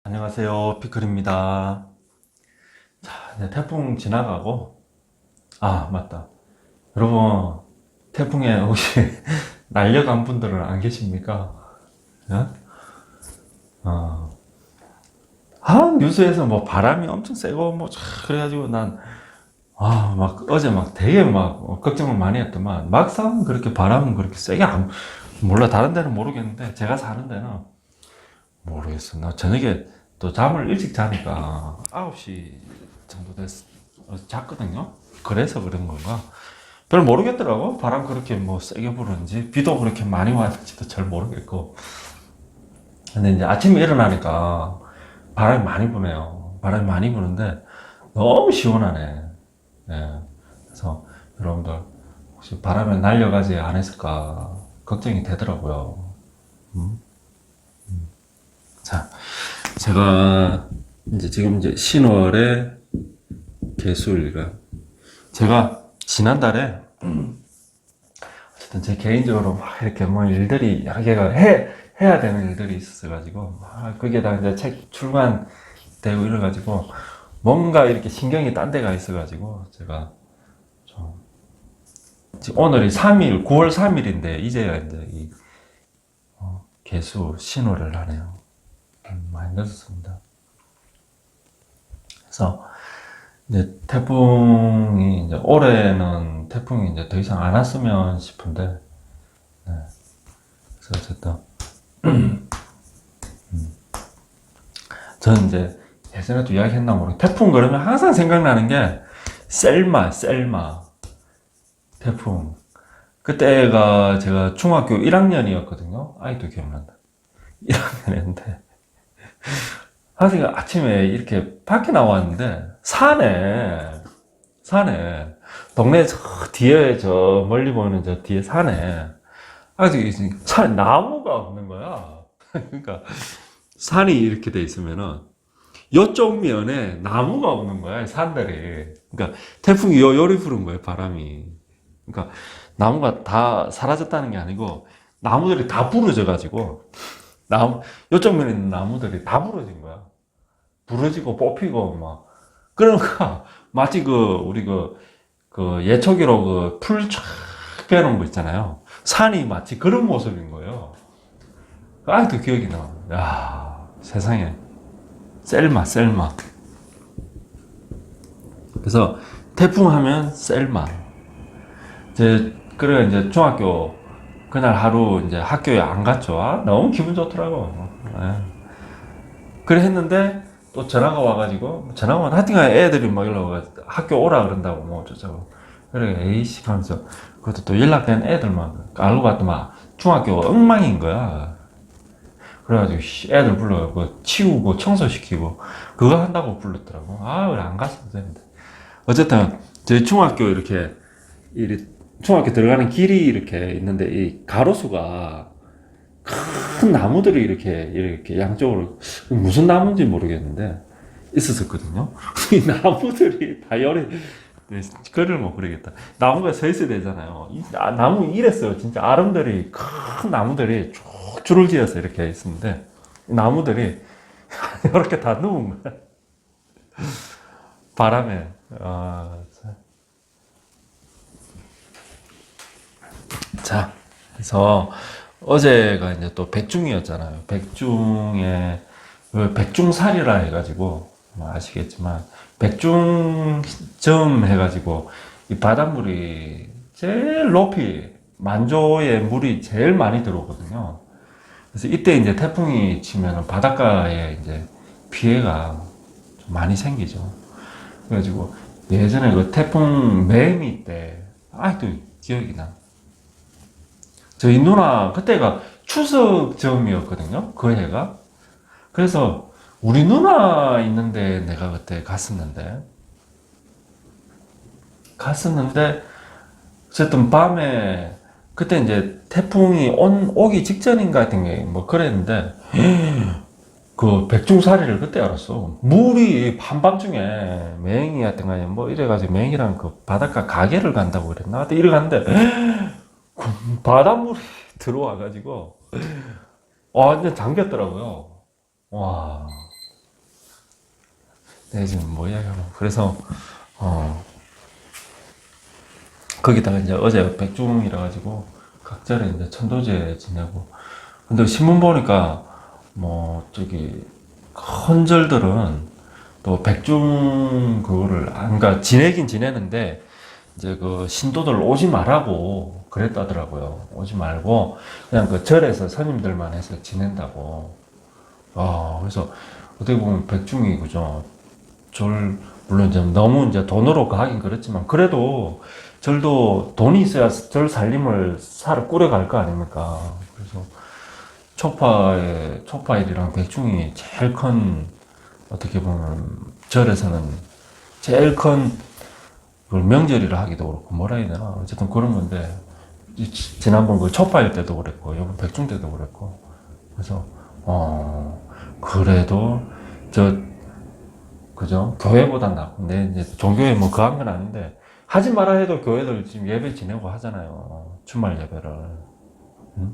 안녕하세요, 피클입니다. 자, 이제 태풍 지나가고, 아, 맞다. 여러분, 태풍에 혹시 날려간 분들은 안 계십니까? 예? 어, 뉴스에서 뭐 바람이 엄청 세고, 뭐, 그래가지고 막, 어제 막 되게 막 걱정을 많이 했더만, 막상 그렇게 바람은 그렇게 세게 몰라, 다른 데는 모르겠는데, 제가 사는 데는 모르겠어. 나 저녁에 또 잠을 일찍 자니까 9시 정도 잤거든요. 그래서 그런 건가? 별 모르겠더라고. 바람 그렇게 뭐 세게 부는지, 비도 그렇게 많이 왔는지도 잘 모르겠고. 근데 이제 아침에 일어나니까 바람이 많이 부네요. 바람이 많이 부는데 너무 시원하네. 예. 그래서 여러분들 혹시 바람에 날려가지 않았을까 걱정이 되더라고요. 음? 자, 제가 이제 지금 이제 신월의 개수일가. 제가 지난달에 어쨌든 제 개인적으로 막 이렇게 뭐 일들이 여러 개가 해야 되는 일들이 있었어가지고 막 거기에다 이제 책 출간되고 이래가지고 뭔가 이렇게 신경이 딴 데가 있어가지고 제가 좀 지금 오늘이 3일, 9월 3일인데 이제야 이제 이 개수 신호를 하네요. 많이 늦었습니다. 그래서 이제 태풍이 이제 올해는 태풍이 이제 더 이상 안 왔으면 싶은데, 네. 그래서 어쨌든 저는 이제 예전에도 이야기했나 모르겠 태풍 그러면 항상 생각나는 게 셀마 태풍. 그때가 제가 중학교 1학년이었거든요. 아직도 기억난다. 1학년이었는데 항상 아침에 이렇게 밖에 나왔는데 산에 동네 저 뒤에 저 멀리 보이는 저 뒤에 산에 아직 산에 나무가 없는 거야. 그러니까 산이 이렇게 돼 있으면은 요쪽 면에 나무가 없는 거야, 산들이. 그러니까 태풍이 요리 부른 거예요, 바람이. 그러니까 나무가 다 사라졌다는 게 아니고 나무들이 다 부러져 가지고 요쪽 면에 있는 나무들이 다 부러진 거야. 부러지고 뽑히고 막 그러니까 마치 우리 예초기로 풀 쫙 빼놓은 거 있잖아요. 산이 마치 그런 모습인 거예요. 아직도 기억이 나. 야, 세상에. 셀마. 그래서 태풍 하면 셀마. 그래, 이제 중학교, 그날 하루 이제 학교에 안 갔죠. 너무 기분 좋더라고. 예. 그래 했는데, 또 전화가 와가지고, 하여튼간 애들이 막 연락와가지고, 학교 오라 그런다고, 뭐 어쩌자고. 그래, 에이씨 하면서, 그것도 또 연락된 애들만, 알고 봤더만, 중학교 엉망인 거야. 그래가지고 애들 불러가지고 치우고 청소시키고 그거 한다고 불렀더라고. 그래 안 갔어도 되는데. 어쨌든 저희 중학교 중학교 들어가는 길이 이렇게 있는데 이 가로수가 큰 나무들이 이렇게 양쪽으로 무슨 나무인지 모르겠는데 있었거든요. 이 나무들이 다 그를 못 그리겠다. 나무가 서 있어야 되잖아요. 나무 이랬어요. 진짜 아름들이 큰 나무들이 쭉 줄을 지어서 이렇게 있었는데 나무들이 이렇게 다 누운 거야. 바람에. 자, 그래서 어제가 이제 또 백중이었잖아요. 백중살이라 해가지고 뭐 아시겠지만 백중점 해가지고 이 바닷물이 제일 높이 만조의 물이 제일 많이 들어오거든요. 그래서 이때 이제 태풍이 치면 바닷가에 이제 피해가 좀 많이 생기죠. 그래가지고 예전에 그 태풍 매미 때 아직도 기억이 나. 저희 누나 그때가 추석 즈음이었거든요. 그 해가. 그래서 우리 누나 있는데 내가 그때 갔었는데 어쨌든 밤에 그때 이제 태풍이 오기 직전인가 같은 게 뭐 그랬는데 그 백중사리를 그때 알았어. 물이 한밤중에 맹이 같은 거에 뭐 이래가지고 맹이랑 그 바닷가 가게를 간다고 그랬나? 하여튼 이래 갔는데 바닷물이 들어와가지고 완전 잠겼더라고요. 와, 내가 지금 뭐 이야기하고. 그래서, 어, 거기다가 이제 어제 백중이라 가지고 각자를 이제 천도제 지내고. 근데 신문 보니까 뭐 저기 큰 절들은 또 백중 그거를 그러니까 지내긴 지내는데 이제 그 신도들 오지 말라고 그랬다더라고요. 오지 말고 그냥 그 절에서 스님들만 해서 지낸다고. 그래서 어떻게 보면 백중이 그죠. 절 물론 이제 너무 이제 돈으로 가긴 그렇지만 그래도 절도 돈이 있어야 절 살림을 꾸려갈 거 아닙니까? 그래서 초파일이랑 백중이 제일 큰 어떻게 보면 절에서는 제일 큰 그걸 명절이라 하기도 그렇고 뭐라 해야 되나 어쨌든 그런 건데 지난번 그 초파일 때도 그랬고 이번 백중 때도 그랬고 그래서 그래도 저 그죠 교회보다 낫고 내 이제 종교에 뭐 그한 건 아닌데 하지 마라 해도 교회들 지금 예배 지내고 하잖아요 주말 예배를.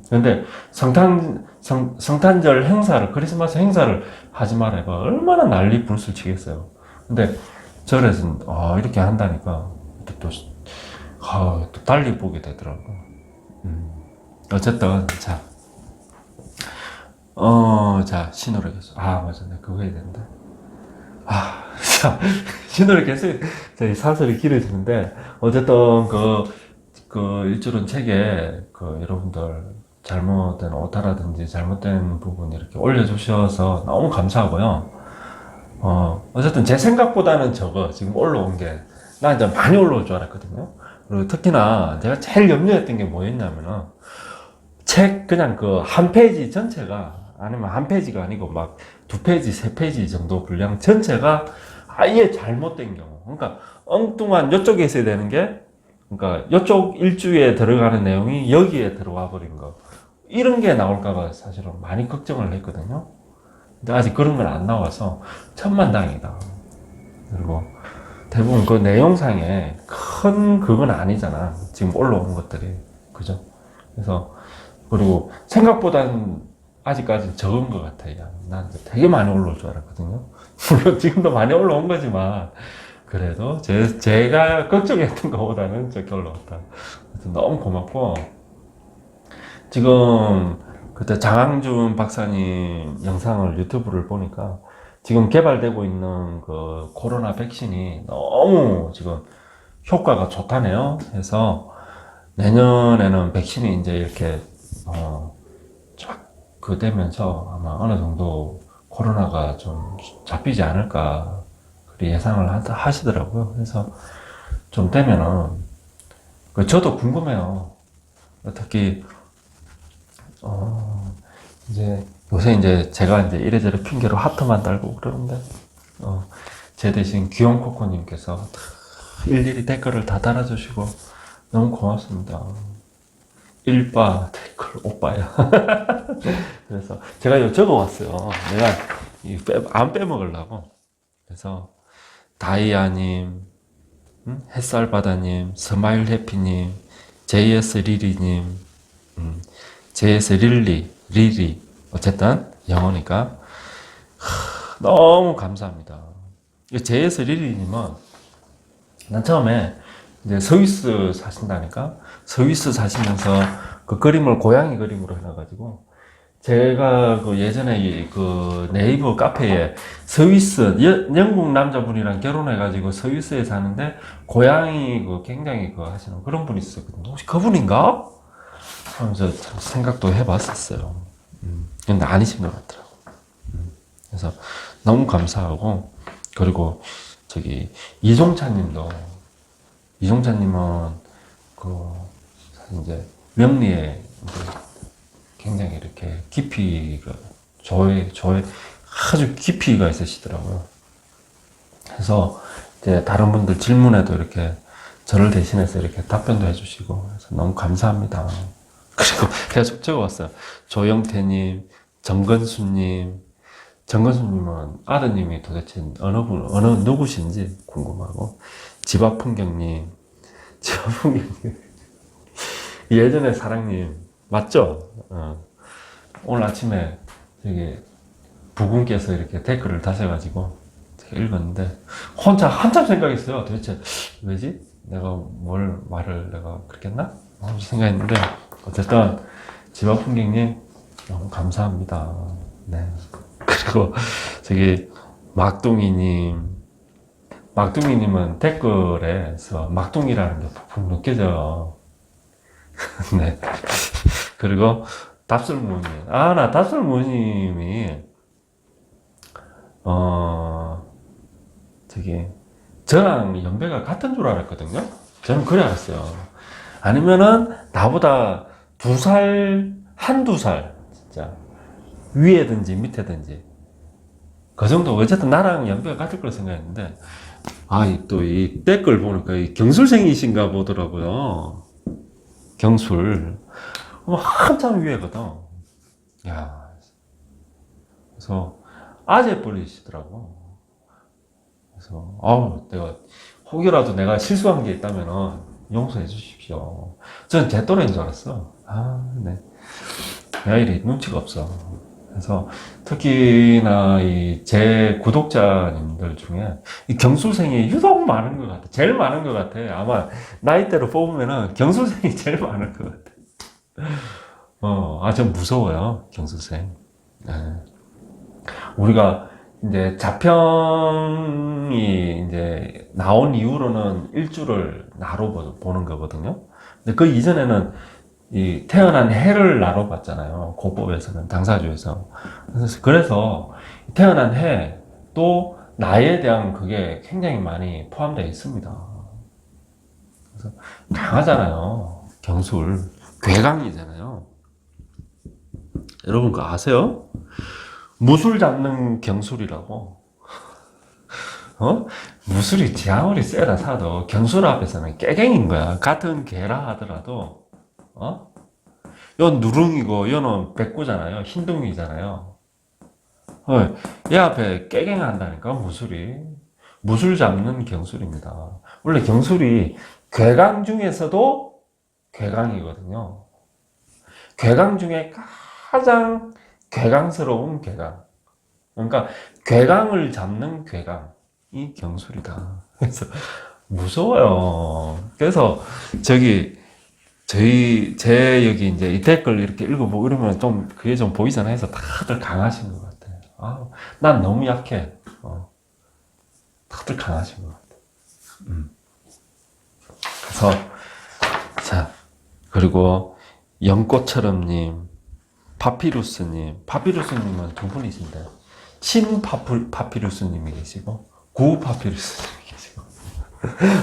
근데 성탄절 행사를, 크리스마스 행사를 하지 말아 해봐. 얼마나 난리 불술 치겠어요. 근데 절에서는, 이렇게 한다니까, 또 달리 보게 되더라고. 어쨌든, 자. 자, 신호를 계속. 맞아. 내가 그거 해야 되는데. 자, 신호를 계속, 이 사설이 길어지는데, 어쨌든, 그 일주론 책에 여러분들 잘못된 오타라든지 잘못된 부분 이렇게 올려주셔서 너무 감사하고요. 어쨌든 제 생각보다는 지금 올라온 게, 나 이제 많이 올라올 줄 알았거든요. 그리고 특히나 제가 제일 염려했던 게 뭐였냐면은, 책 그냥 한 페이지 전체가, 아니면 한 페이지가 아니고 막 두 페이지, 세 페이지 정도 분량 전체가 아예 잘못된 경우. 그러니까 엉뚱한 이쪽에 있어야 되는 게, 그러니까 이쪽 일주에 들어가는 내용이 여기에 들어와 버린 거 이런 게 나올까봐 사실은 많이 걱정을 했거든요. 근데 아직 그런 건 안 나와서 천만다행이다. 그리고 대부분 그 내용상에 큰 그건 아니잖아. 지금 올라온 것들이 그죠? 그래서 그리고 생각보다는 아직까지 적은 것 같아요. 난 되게 많이 올라올 줄 알았거든요. 물론 지금도 많이 올라온 거지만 그래도 제가 걱정했던 것보다는 적게 올라왔다. 너무 고맙고 지금 그때 장항준 박사님 영상을 유튜브를 보니까 지금 개발되고 있는 그 코로나 백신이 너무 지금 효과가 좋다네요. 그래서 내년에는 백신이 이제 이렇게 쫙 되면서 아마 어느 정도 코로나가 좀 잡히지 않을까 예상을 하시더라고요. 그래서 좀 되면은 저도 궁금해요. 특히 이제 요새 이제 제가 이제 이래저래 핑계로 하트만 달고 그러는데 제 대신 귀염코코님께서 일일이 댓글을 다 달아주시고 너무 고맙습니다. 일바 댓글 오빠야. 그래서 제가 이거 적어왔어요. 내가 안 빼먹으려고. 그래서 다이아님, 햇살바다님, 스마일해피님, JS리리님, JS리리, 어쨌든 영어니까 너무 감사합니다. JS리리님은 난 처음에 이제 스위스 사신다니까 스위스 사시면서 그 그림을 고양이 그림으로 해놔가지고 제가 예전에 네이버 카페에 스위스 영국 남자분이랑 결혼해가지고 스위스에 사는데 고양이 굉장히 하시는 그런 분이 있었거든요. 혹시 그분인가? 하면서 생각도 해봤었어요. 근데 아니신 것 같더라고. 그래서 너무 감사하고 그리고 이종찬님은 사실 이제 명리에 굉장히 이렇게 깊이가 조에 아주 깊이가 있으시더라고요. 그래서 이제 다른 분들 질문에도 이렇게 저를 대신해서 이렇게 답변도 해주시고 그래서 너무 감사합니다. 그리고 계속 적어왔어요. 조영태님, 정건수님은 아드님이 도대체 어느 누구신지 궁금하고 지바풍경님 예전에 사랑님 맞죠? 오늘 아침에 부군께서 이렇게 댓글을 다셔가지고 읽었는데 혼자 한참 생각했어요. 도대체 왜지? 내가 뭘 말을 내가 그렇게 했나? 생각했는데 어쨌든 집앞풍경님 너무 감사합니다. 네. 그리고 저기 막둥이님은 댓글에서 막둥이라는 게 푹푹 느껴져요. 네. 그리고 답설무님, 나 답설무님이 저기 저랑 연배가 같은 줄 알았거든요. 저는 그래 알았어요. 아니면은 나보다 한두 살 진짜 위에든지 밑에든지 그 정도. 어쨌든 나랑 연배가 같을 거라 생각했는데 또 이 댓글 보니까 이 경술생이신가 보더라고요. 경술 한참 위에거든. 야, 그래서 아재뻘이시더라고. 그래서 내가 혹여라도 내가 실수한 게 있다면 용서해 주십시오. 저는 제 또래인 줄 알았어. 네. 내가 이래 눈치가 없어. 그래서 특히나 제 구독자님들 중에 이 경술생이 유독 많은 것 같아. 제일 많은 것 같아. 아마 나이대로 뽑으면은 경술생이 제일 많은 것 같아. 좀 무서워요, 경술생. 네. 우리가 이제 자평이 이제 나온 이후로는 일주를 나로 보는 거거든요. 근데 그 이전에는 이 태어난 해를 나로 봤잖아요. 고법에서는, 당사주에서. 그래서 태어난 해, 또 나이에 대한 그게 굉장히 많이 포함되어 있습니다. 그래서 강하잖아요. 경술. 괴강이잖아요. 여러분 그거 아세요? 무술 잡는 경술이라고. 무술이 아무리 세다 사도 경술 앞에서는 깨갱인 거야. 같은 개라 하더라도, 요 누룽이고, 요는 백구잖아요. 흰둥이잖아요. 얘 앞에 깨갱 한다니까, 무술이. 무술 잡는 경술입니다. 원래 경술이 괴강 중에서도 괴강이거든요. 괴강 중에 가장 괴강스러운 괴강. 그러니까 괴강을 잡는 괴강이 경술이다. 그래서 무서워요. 그래서 제 여기 이제 이 댓글 이렇게 읽어보고 이러면 좀 그게 좀 보이잖아 해서 다들 강하신 것 같아요. 난 너무 약해. 다들 강하신 것 같아요. 그래서 그리고 연꽃처럼님, 파피루스님은 두 분이신데, 파피루스님이 계시고, 파피루스님이 계시고,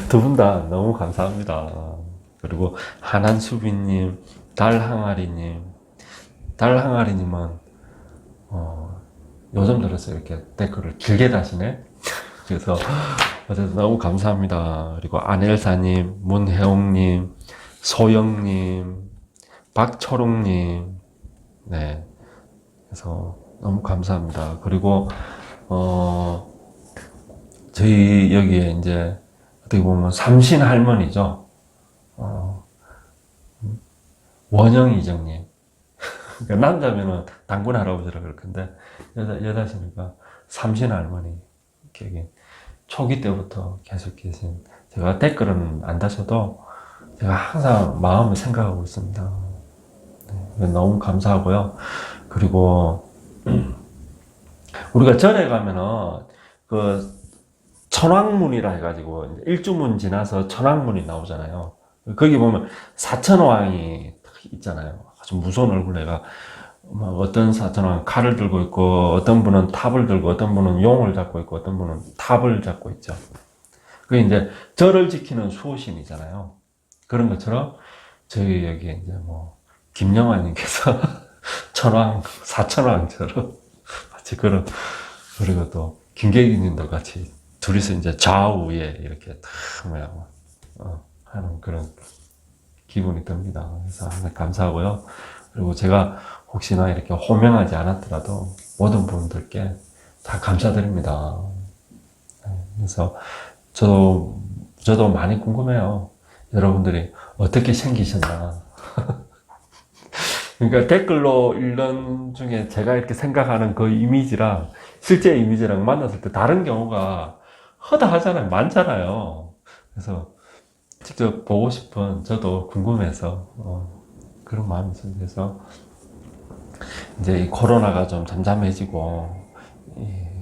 두 분 다 너무 감사합니다. 그리고 하난수비님, 달항아리님은, 요즘 들어서 이렇게 댓글을 길게 다시네? 그래서, 어쨌든 너무 감사합니다. 그리고 안엘사님, 문혜옥님, 소영님, 박철웅님, 네. 그래서 너무 감사합니다. 그리고, 저희 여기에 이제 어떻게 보면 삼신 할머니죠. 원영이정님. 그러니까 남자면은 당군 할아버지라 그럴 건데, 여자시니까 삼신 할머니. 이렇게 초기 때부터 계속 계신, 제가 댓글은 안 다셔도 제가 항상 마음을 생각하고 있습니다. 네, 너무 감사하고요. 그리고 우리가 절에 가면은 그 천왕문이라 해가지고 일주문 지나서 천왕문이 나오잖아요. 거기 보면 사천왕이 있잖아요. 아주 무서운 얼굴 애가 어떤 사천왕은 칼을 들고 있고, 어떤 분은 탑을 들고, 어떤 분은 용을 잡고 있고, 어떤 분은 탑을 잡고 있죠. 그게 이제 절을 지키는 수호신이잖아요. 그런 것처럼 저희 여기 이제 김영환님께서 사천왕처럼 같이 그리고 또 김계기님도 같이 둘이서 이제 좌우에 이렇게 탁 하는 그런 기분이 듭니다. 그래서 항상 감사하고요. 그리고 제가 혹시나 이렇게 호명하지 않았더라도 모든 분들께 다 감사드립니다. 그래서 저도 많이 궁금해요. 여러분들이 어떻게 생기셨나. 그러니까 댓글로 읽는 중에 제가 이렇게 생각하는 그 이미지랑 실제 이미지랑 만났을 때 다른 경우가 허다하잖아요. 많잖아요. 그래서 직접 보고 싶은, 저도 궁금해서 그런 마음이 있어요. 그래서 이제 이 코로나가 좀 잠잠해지고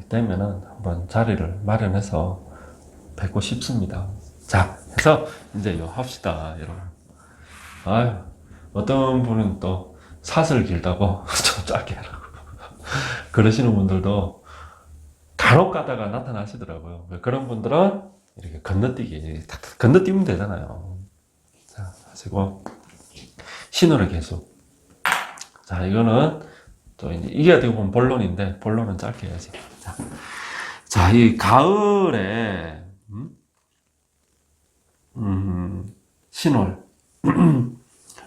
되면은 한번 자리를 마련해서 뵙고 싶습니다. 자, 해서 이제 이거 합시다, 여러분. 아유, 어떤 분은 또 사슬 길다고 좀 짧게 하라고 그러시는 분들도 간혹 가다가 나타나시더라고요. 그런 분들은 이렇게 건너뛰기, 탁탁 건너뛰면 되잖아요. 자, 하시고 신호를 계속. 자, 이거는 또 이제 이게 어떻게 보면 본론인데 본론은 짧게 해야지. 자, 이 가을에 신월.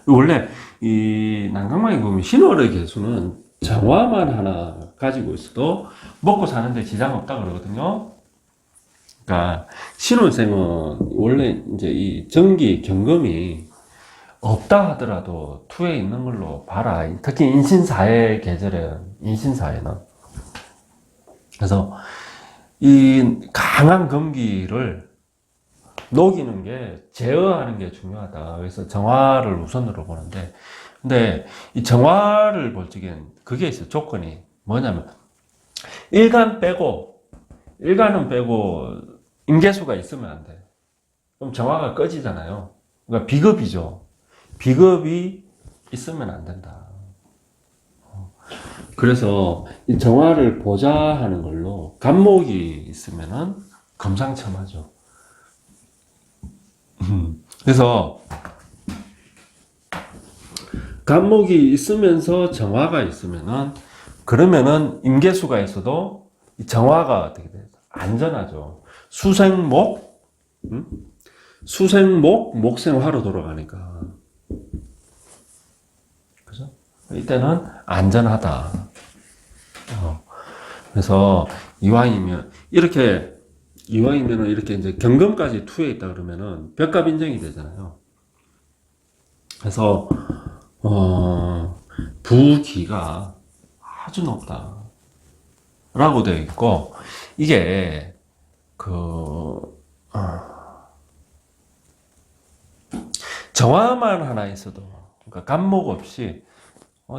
원래 이 난강망이 보면 신월의 개수는 정화만 하나 가지고 있어도 먹고 사는데 지장 없다 그러거든요. 그러니까 신월생은 원래 이제 이 정기 경금이 없다 하더라도 투에 있는 걸로 봐라. 특히 인신사의 계절은 인신사에는. 그래서 이 강한 금기를 녹이는 게, 제어하는 게 중요하다. 그래서 정화를 우선으로 보는데, 근데 이 정화를 볼 적엔 그게 있어요. 조건이 뭐냐면 일간은 빼고 임계수가 있으면 안 돼. 그럼 정화가 꺼지잖아요. 그러니까 비급이죠. 비급이 있으면 안 된다. 그래서 이 정화를 보자 하는 걸로 간목이 있으면은 금상첨화죠. 그래서 간목이 있으면서 정화가 있으면은, 그러면은 임계수가 있어도 이 정화가 어떻게 돼요? 안전하죠. 수생목, 수생목, 목생화로 돌아가니까. 그죠? 이때는 안전하다. 그래서 이왕이면은 이렇게 이제 경금까지 투에 있다 그러면은 벽갑 인정이 되잖아요. 그래서 부기가 아주 높다 라고 되어 있고, 이게 정화만 하나 있어도, 그러니까 간목 없이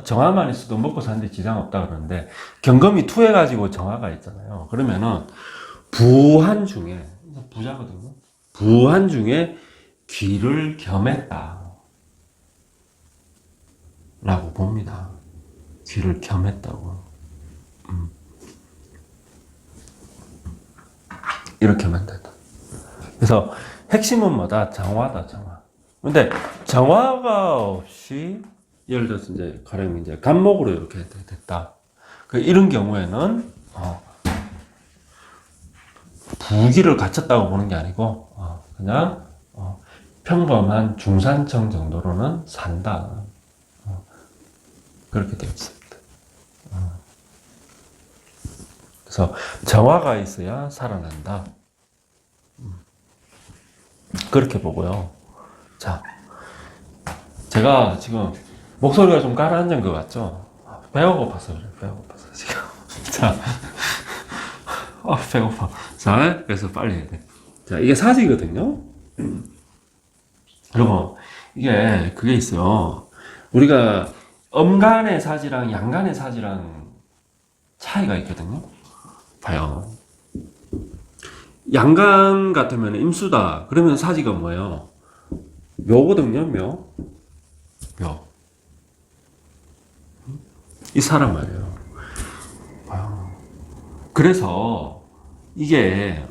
정화만 있어도 먹고 사는데 지장 없다 그러는데, 경금이 투해가지고 정화가 있잖아요. 그러면은 부한 중에, 부자거든요. 부한 중에 귀를 겸했다 라고 봅니다. 귀를 겸했다고. 이렇게 하면 된다. 그래서 핵심은 뭐다? 정화다, 정화. 근데 정화가 없이, 예를 들어서 이제 가령 이제 간목으로 이렇게 됐다. 이런 경우에는 부기를 갖췄다고 보는 게 아니고 그냥 평범한 중산층 정도로는 산다. 그렇게 되어 있습니다. 그래서 정화가 있어야 살아난다. 그렇게 보고요. 자, 제가 지금 목소리가 좀 가라앉은 것 같죠? 배가 고파서 그래요. 배가 고파서 지금. 자, 배고파. 자, 그래서 빨리 해야 돼. 자, 이게 사지거든요. 여러분, 이게 그게 있어요. 우리가 음간의 사지랑 양간의 사지랑 차이가 있거든요. 봐요. 양간 같으면 임수다. 그러면 사지가 뭐예요? 묘거든요, 묘. 이 사람 말이에요. 그래서 이게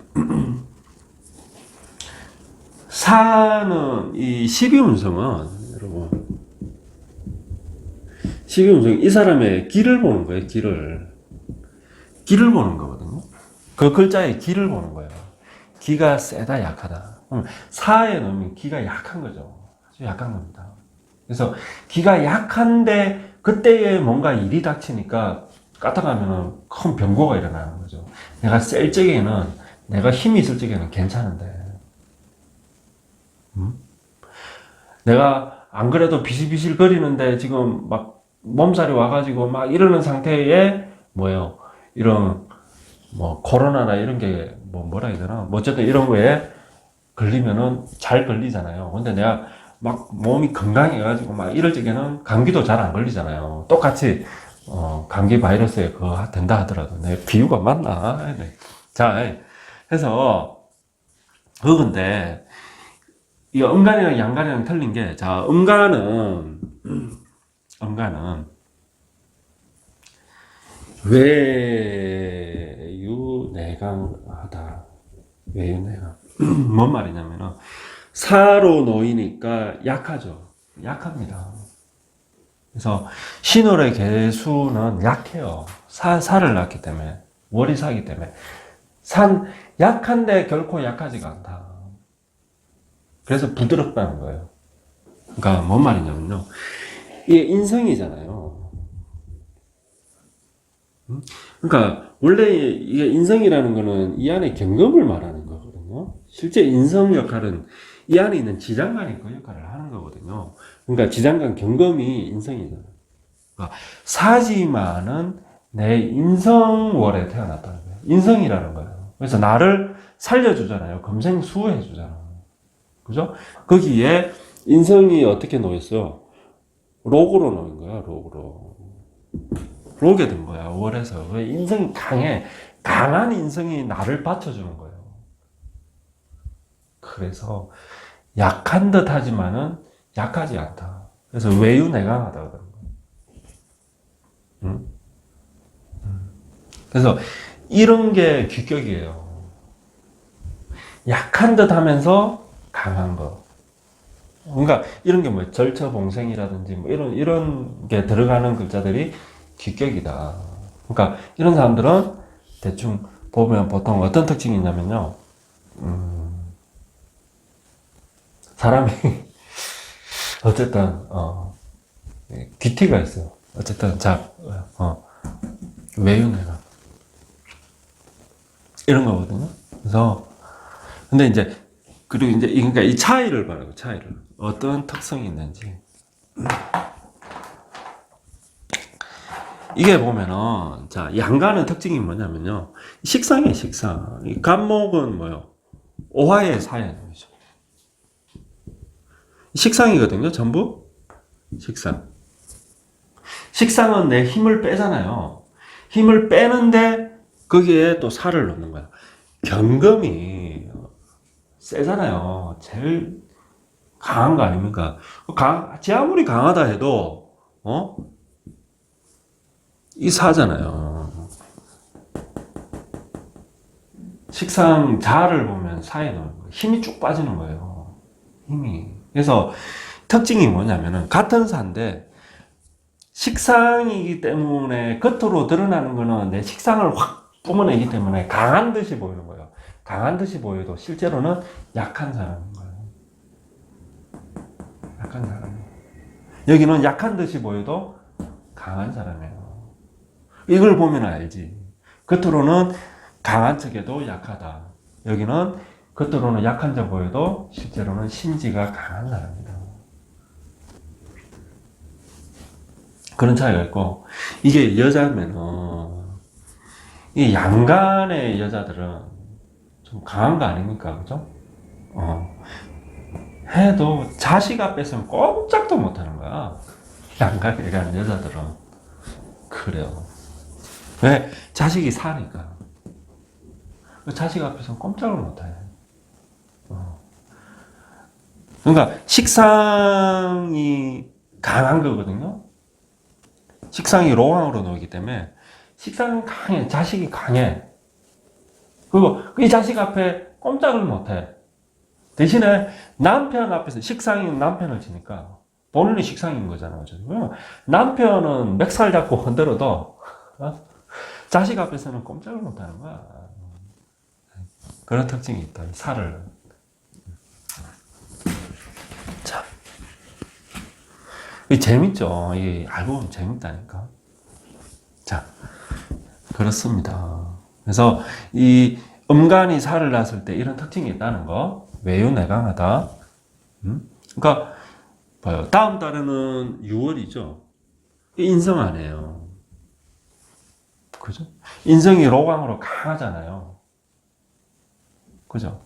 사는 이 12운성은, 여러분, 12운성, 이 사람의 기를 보는 거예요. 기를 보는 거거든요. 그 글자의 기를 보는 거예요. 기가 세다, 약하다. 사에 넣으면 기가 약한 거죠. 아주 약한 겁니다. 그래서 기가 약한데 그때에 뭔가 일이 닥치니까 까딱하면 큰 변고가 일어나는 거죠. 내가 셀 적에는, 내가 힘이 있을 적에는 괜찮은데, 내가 안 그래도 비실비실 거리는데 지금 막 몸살이 와가지고 막 이러는 상태에 뭐예요? 이런 뭐 코로나나 이런 게 뭐라 해야 되나 뭐 어쨌든 이런 거에 걸리면은 잘 걸리잖아요. 근데 내가 막 몸이 건강해가지고 막 이럴 적에는 감기도 잘 안 걸리잖아요. 똑같이 감기 바이러스에 그거 된다 하더라도 내 비유가 맞나? 네. 자, 해서 그건데 이 음간이랑 양간이랑 틀린 게, 자, 음간은 외유내강하다. 외유내강. 뭔 말이냐면은 사로 놓이니까 약하죠. 약합니다. 그래서 신월의 개수는 약해요. 살을 낳기 때문에, 월이 사기 때문에. 약한데 결코 약하지가 않다. 그래서 부드럽다는 거예요. 그러니까 뭔 말이냐면요. 이게 인성이잖아요. 그러니까 원래 이게 인성이라는 거는 이 안에 경금을 말하는 거거든요. 실제 인성 역할은 이 안에 있는 지장간이 그 역할을 하는 거거든요. 그러니까 지장간 경금이 인성이잖아요. 그러니까 사지만은 내 인성월에 태어났다는 거예요. 인성이라는 거예요. 그래서 나를 살려주잖아요. 검생수해주잖아요. 그죠? 거기에 인성이 어떻게 놓였어요? 록으로 놓인 거야, 록으로. 록에 든 거야, 월에서. 왜 인성이 강해? 강한 인성이 나를 받쳐주는 거예요. 그래서 약한 듯 하지만은 약하지 않다. 그래서 외유내강하다 그러는 거예요. 응? 그래서 이런 게 규격이에요. 약한 듯 하면서 강한 거. 그러니까 이런 게 뭐 절처봉생이라든지 뭐 이런 게 들어가는 글자들이 규격이다. 그러니까 이런 사람들은 대충 보면 보통 어떤 특징이 있냐면요. 사람이 어쨌든 귀티가 있어요. 어쨌든 외유내가 이런 거거든요. 그래서 근데 이제 그리고 이제 그러니까 이 차이를 말하고 차이를 어떤 특성이 있는지 이게 보면은 자 양간의 특징이 뭐냐면요. 식상이에요. 식상. 이 간목은 뭐요? 오화의 사연이죠. 식상이거든요. 전부 식상. 식상은 내 힘을 빼잖아요. 힘을 빼는데 거기에 또 살을 넣는 거야. 경금이 세잖아요. 제일 강한 거 아닙니까? 제 아무리 강하다 해도 이 사잖아요. 식상 자를 보면 사에 넣는 거예요. 힘이 쭉 빠지는 거예요. 힘이. 그래서 특징이 뭐냐면은 같은 사인데 식상이기 때문에 겉으로 드러나는 거는 내 식상을 확 뿜어내기 때문에 강한 듯이 보이는 거예요. 강한 듯이 보여도 실제로는 약한 사람인 거예요. 약한 사람. 여기는 약한 듯이 보여도 강한 사람이에요. 이걸 보면 알지. 겉으로는 강한 척에도 약하다. 여기는 겉으로는 약한 척 보여도 실제로는 심지가 강한 사람이다. 그런 차이가 있고, 이게 여자면은, 이 양간의 여자들은 좀 강한 거 아닙니까? 그죠? 해도 자식 앞에서는 꼼짝도 못 하는 거야. 양간이라는 여자들은. 그래요. 왜? 자식이 사니까. 자식 앞에서는 꼼짝을 못 해. 그러니까 식상이 강한 거거든요. 식상이 로왕으로 놓이기 때문에 식상이 강해. 자식이 강해. 그리고 이 자식 앞에 꼼짝을 못 해. 대신에 남편 앞에서 식상인 남편을 치니까 본인이 식상인 거잖아요. 남편은 멱살 잡고 흔들어도 자식 앞에서는 꼼짝을 못 하는 거야. 그런 특징이 있다. 살을. 자. 이 재밌죠? 이 알고 보면 재밌다니까. 자. 그렇습니다. 그래서 이 음간이 살을 낳았을 때 이런 특징이 있다는 거. 외유내강하다. 그러니까 봐요. 다음 달에는 6월이죠. 인성 안 해요. 그죠? 인성이 로광으로 강하잖아요. 그죠?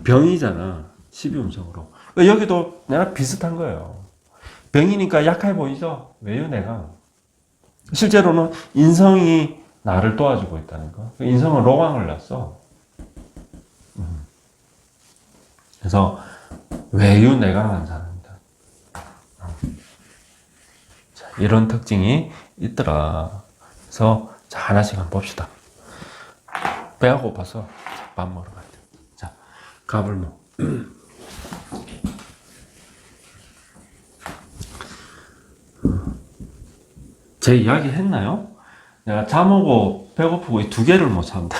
병이잖아. 12음성으로. 여기도 내가 비슷한 거예요. 병이니까 약해 보이죠? 왜요, 내가? 실제로는 인성이 나를 도와주고 있다는 거. 인성은 로광을 놨어. 그래서 외유내강한 사람이다. 자, 이런 특징이 있더라. 그래서 자, 하나씩 한번 봅시다. 배가 고파서 밥 먹으러 가야 돼. 자, 가불목. 제 이야기 했나요? 내가 잠오고 배고프고 이 두 개를 못 참다.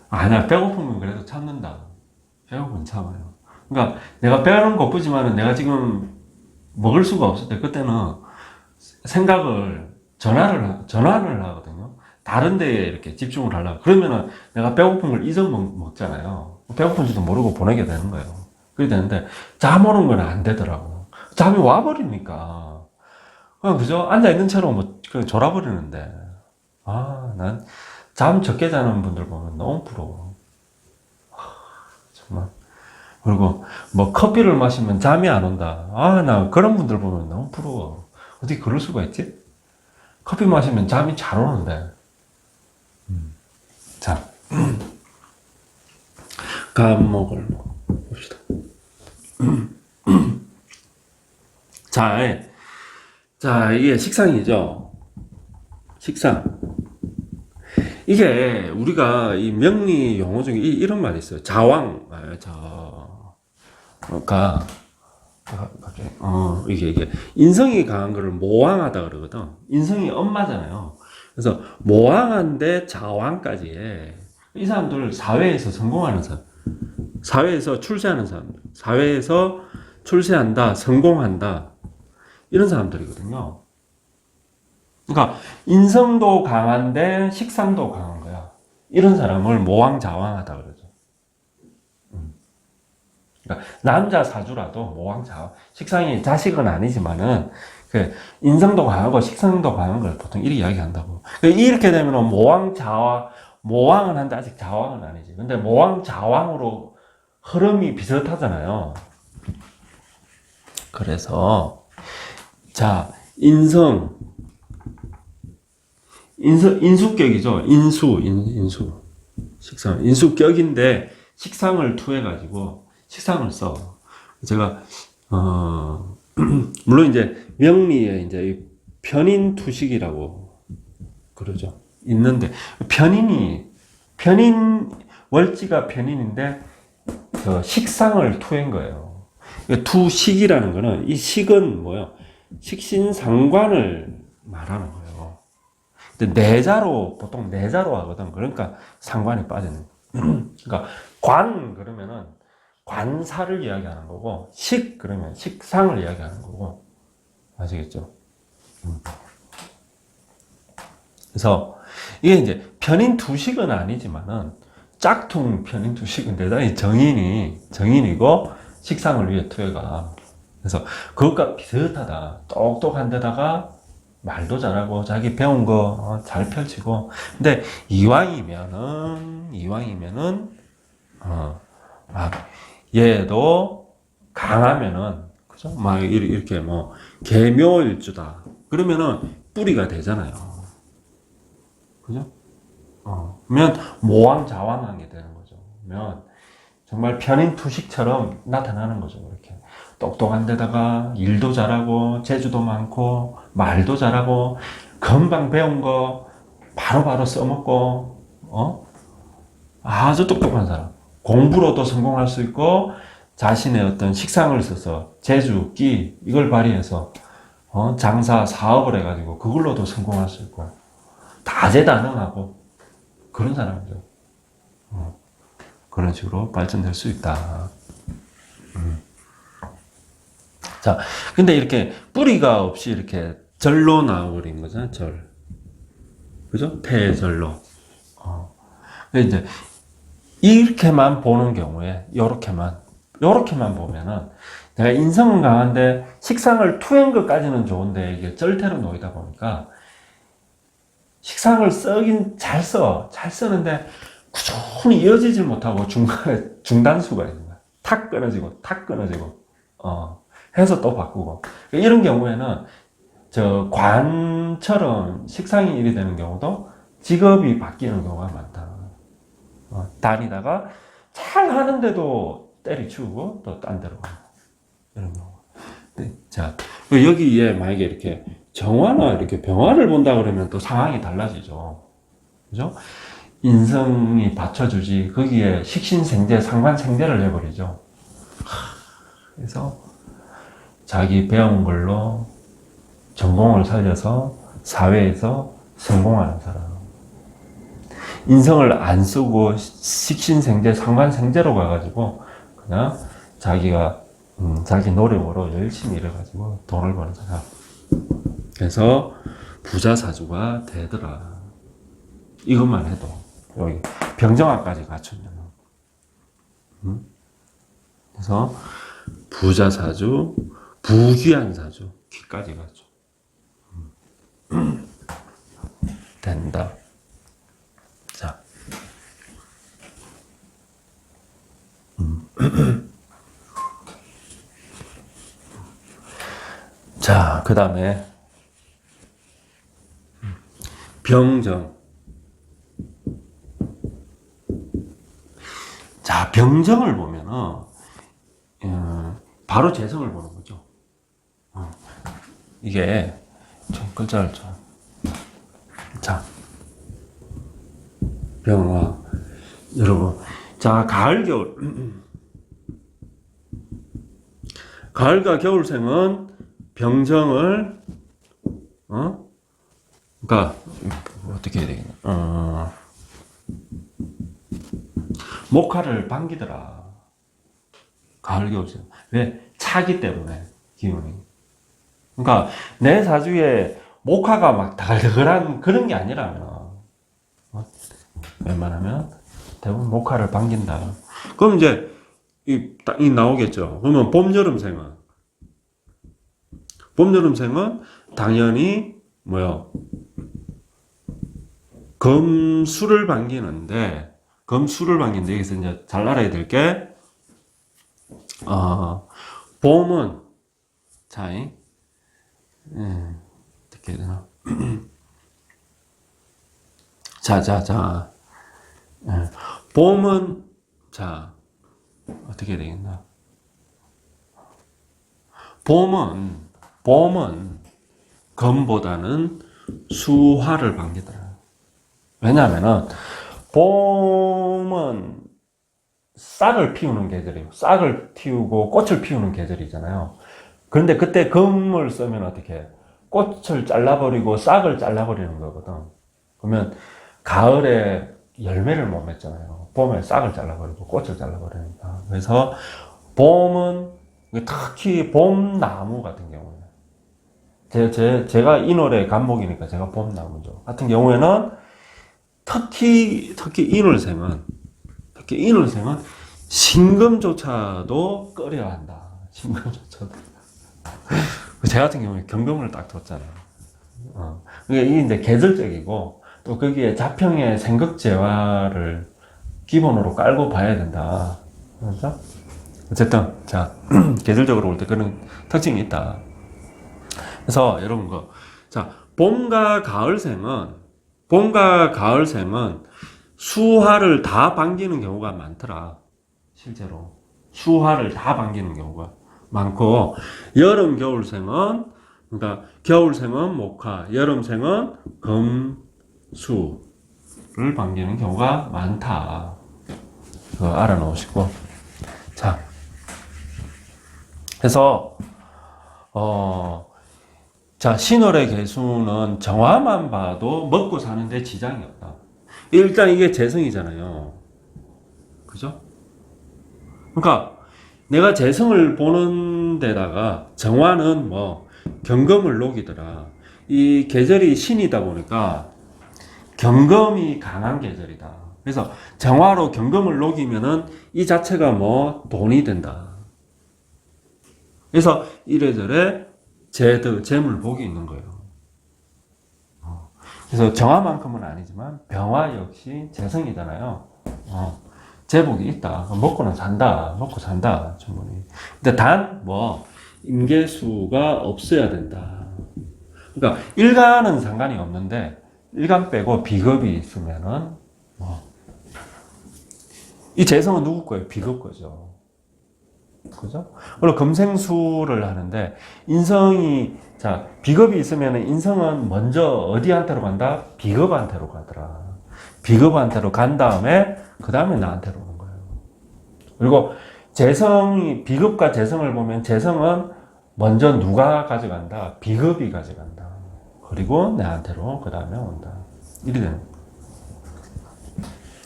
나 배고프면 그래도 참는다. 배고프면 참아요. 그러니까 내가 배는 고프지만은 내가 지금 먹을 수가 없을 때 그때는 생각을 전환을 하거든요. 다른 데에 이렇게 집중을 하려고. 그러면은 내가 배고픈 걸 잊어먹잖아요. 배고픈지도 모르고 보내게 되는 거예요. 그렇게 되는데 잠 오는 건 안 되더라고. 잠이 와버리니까 그냥 그저 앉아있는 채로 뭐 그냥 졸아버리는데 난 잠 적게 자는 분들 보면 너무 부러워. 정말. 그리고 뭐 커피를 마시면 잠이 안 온다. 나 그런 분들 보면 너무 부러워. 어떻게 그럴 수가 있지? 커피 마시면 잠이 잘 오는데. 자, 감목을 봅시다. 자, 이게 식상이죠. 식상. 이게 우리가 이 명리 용어 중에 이런 말이 있어요. 자왕. 그러니까 갑자기 이게 인성이 강한 거를 모왕하다 그러거든. 인성이 엄마잖아요. 그래서 모왕한데 자왕까지 해. 이 사람들 사회에서 성공하는 사람, 사회에서 출세하는 사람, 사회에서 출세한다, 성공한다 이런 사람들이거든요. 그러니까 인성도 강한데 식상도 강한 거야. 이런 사람을 모왕자왕하다 그러죠. 그러니까 남자 사주라도 모왕자왕, 식상이 자식은 아니지만은 그 인성도 강하고 식상도 강한 걸 보통 이렇게 이야기한다고. 이렇게 되면 모왕은 한데 아직 자왕은 아니지. 근데 모왕자왕으로 흐름이 비슷하잖아요. 그래서 자, 인수격이죠. 인수. 식상. 인수격인데 식상을 투해가지고 식상을 써. 제가, 물론 이제 명리에 이제 편인투식이라고 그러죠. 있는데, 월지가 편인인데, 식상을 투한 거예요. 투식이라는 거는, 이 식은 뭐예요? 식신상관을 말하는 거예요. 보통 내자로 하거든. 그러니까 상관이 빠지는. 그러니까 그러면은 관사를 이야기하는 거고, 그러면 식상을 이야기하는 거고. 아시겠죠? 그래서 이게 이제 편인투식은 아니지만은 짝퉁 편인투식은 대단히 정인이고 식상을 위해 투여가. 그래서 그것과 비슷하다. 똑똑한 데다가 말도 잘하고 자기 배운 거 잘 펼치고. 근데 이왕이면은 얘도 강하면은 그죠? 막 이렇게 뭐 계묘일주다. 그러면은 뿌리가 되잖아요. 그죠? 그러면 모왕자왕하게 되는 거죠. 그러면 정말 편인투식처럼 나타나는 거죠. 이렇게 똑똑한 데다가 일도 잘하고 재주도 많고 말도 잘하고 금방 배운 거 바로바로 써먹고 아주 똑똑한 사람. 공부로도 성공할 수 있고 자신의 어떤 식상을 써서 재주, 끼 이걸 발휘해서 장사, 사업을 해가지고 그걸로도 성공할 수 있고 다재다능하고 그런 사람이죠. 그런 식으로 발전될 수 있다. 자, 근데 이렇게 뿌리가 없이 이렇게 절로 나와버린 거잖아, 절. 그죠? 폐절로. 근데 이제 이렇게만 보는 경우에, 요렇게만 보면은 내가 인성은 강한데 식상을 투한 것까지는 좋은데 이게 쩔대로 놓이다 보니까 식상을 쓰긴 잘 쓰는데 꾸준히 이어지질 못하고 중간에 중단수가 있는 거야. 탁 끊어지고, 해서 또 바꾸고. 이런 경우에는 저 관처럼 식상이 일이 되는 경우도 직업이 바뀌는 경우가 많다. 다니다가 잘 하는데도 때리치우고 또 딴 데로 가고. 이런 경우. 네, 자, 여기에 만약에 이렇게 정화나 이렇게 병화를 본다 그러면 또 상황이 달라지죠. 그죠? 인성이 받쳐주지, 거기에 식신생재, 상관생재를 해버리죠. 그래서 자기 배운 걸로 전공을 살려서 사회에서 성공하는 사람. 인성을 안 쓰고 식신생재, 상관생재로 가가지고 그냥 자기가 자기 노력으로 열심히 일해가지고 돈을 버는 사람. 그래서 부자사주가 되더라. 이것만 해도 여기 병정화까지 갖췄냐면. 그래서 부자사주, 부귀한 사주, 귀까지 갖춰. 된다. 자. 자, 그 다음에 병정. 자, 병정을 보면은 바로 재성을 보는 거죠. 이게 좀 글자를 좀. 자, 병화. 여러분, 자, 가을 겨울. 가을과 겨울생은 병정을 그러니까 어떻게 해야 되겠나? 목화를 반기더라. 가을 겨울생. 왜? 차기 때문에 기운이. 그러니까 내 사주에 목화가 막 다글다글한 그런 게 아니라면 웬만하면 대부분 목화를 반긴다. 그럼 이제 이 나오겠죠. 그러면 봄, 여름생은 당연히 뭐요? 금수를 반기는데 여기서 이제 잘 알아야 될 게 봄은 어떻게 해야 되나? 자. 봄은 어떻게 해야 되겠나? 봄은 금보다는 수화를 반기더라. 왜냐하면은 봄은 싹을 피우는 계절이에요. 싹을 틔우고 꽃을 피우는 계절이잖아요. 그런데 그때 금을 쓰면 어떻게? 꽃을 잘라버리고 싹을 잘라버리는 거거든. 그러면 가을에 열매를 못 맺잖아요. 봄에 싹을 잘라버리고 꽃을 잘라버리니까. 그래서 봄은 특히 봄나무 같은 경우에 제가 이 노래 간목이니까 제가 봄나무죠. 같은 경우에는 특히 인월생은 신금조차도 끓여야 한다. 신금조차도. 제 같은 경우에 경금을 딱 뒀잖아요. 그러니까 이게 이제 계절적이고 또 거기에 자평의 생극재화를 기본으로 깔고 봐야 된다. 그렇죠? 어쨌든 자 계절적으로 볼 때 그런 특징이 있다. 그래서 여러분 봄과 가을생은 수화를 다 반기는 경우가 많더라. 실제로 수화를 다 반기는 경우가 많고, 여름 겨울생은 그러니까 겨울생은 목화, 여름생은 금수를 반기는 경우가 많다. 그거 알아놓으시고. 자, 그래서 신월의 개수는 정화만 봐도 먹고 사는데 지장이 없다. 일단 이게 재성이잖아요. 그죠? 그러니까 내가 재성을 보는 데다가 정화는 경금을 녹이더라. 이 계절이 신이다 보니까 경금이 강한 계절이다. 그래서 정화로 경금을 녹이면은 이 자체가 돈이 된다. 그래서 이래저래 재물복이 있는 거예요. 그래서 정화만큼은 아니지만 병화 역시 재성이잖아요. 재복이 있다. 먹고는 산다. 먹고 산다. 충분히. 근데 단, 임계수가 없어야 된다. 그러니까, 일간은 상관이 없는데, 일간 빼고 비겁이 있으면은, 이 재성은 누구 거예요? 비겁 거죠. 그죠? 그리고 금생수를 하는데, 비겁이 있으면 인성은 먼저 어디한테로 간다? 비겁한테로 가더라. 비겁한테로 간 다음에, 그 다음에 나한테로 오는 거예요. 그리고 비겁과 재성을 보면 재성은 먼저 누가 가져간다? 비겁이 가져간다. 그리고 내한테로 그 다음에 온다. 이리 되는 거예요.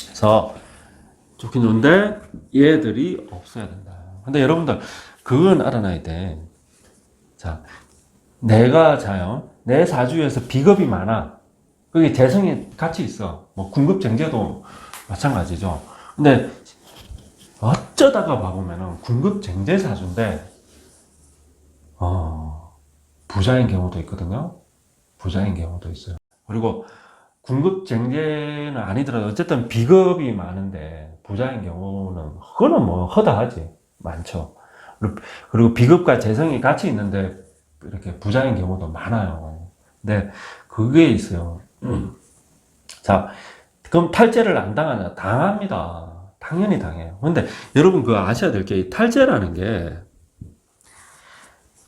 그래서 좋긴 좋은데 얘들이 없어야 된다. 근데 여러분들 그건 알아놔야 돼. 자, 내 사주에서 비겁이 많아. 그게 재성이 같이 있어. 군급쟁제도 마찬가지죠. 근데 어쩌다가 봐보면은 군급쟁제 사주인데 부자인 경우도 있거든요. 부자인 경우도 있어요. 그리고 군급쟁제는 아니더라도 어쨌든 비겁이 많은데 부자인 경우는 그거는 허다하지. 많죠. 그리고 비겁과 재성이 같이 있는데 이렇게 부자인 경우도 많아요. 근데 그게 있어요. 자, 그럼 탈제를 안 당하냐? 당합니다. 당연히 당해요. 근데 여러분 그거 아셔야 될 게 탈제라는 게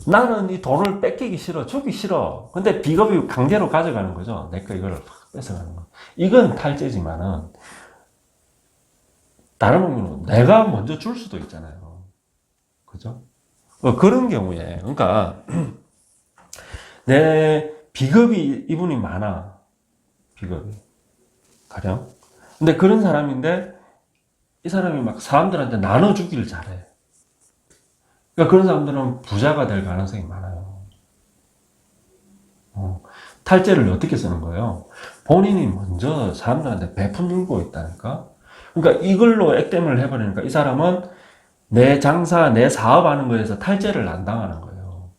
나는 이 돈을 뺏기기 싫어. 주기 싫어. 근데 비겁이 강제로 가져가는 거죠. 내 거 이걸 뺏어가는 거. 이건 탈제지만은 다른 의미로 내가 먼저 줄 수도 있잖아요. 그죠? 그런 경우에 그러니까 내 비겁이 이분이 많아. 비겁이. 가령. 근데 그런 사람인데 이 사람이 막 사람들한테 나눠주기를 잘해. 그러니까 그런 사람들은 부자가 될 가능성이 많아요. 탈제를 어떻게 쓰는 거예요? 본인이 먼저 사람들한테 베풀고 있다니까? 그러니까 이걸로 액땜을 해버리니까 이 사람은 내 장사, 내 사업하는 거에서 탈제를 안 당하는 거예요.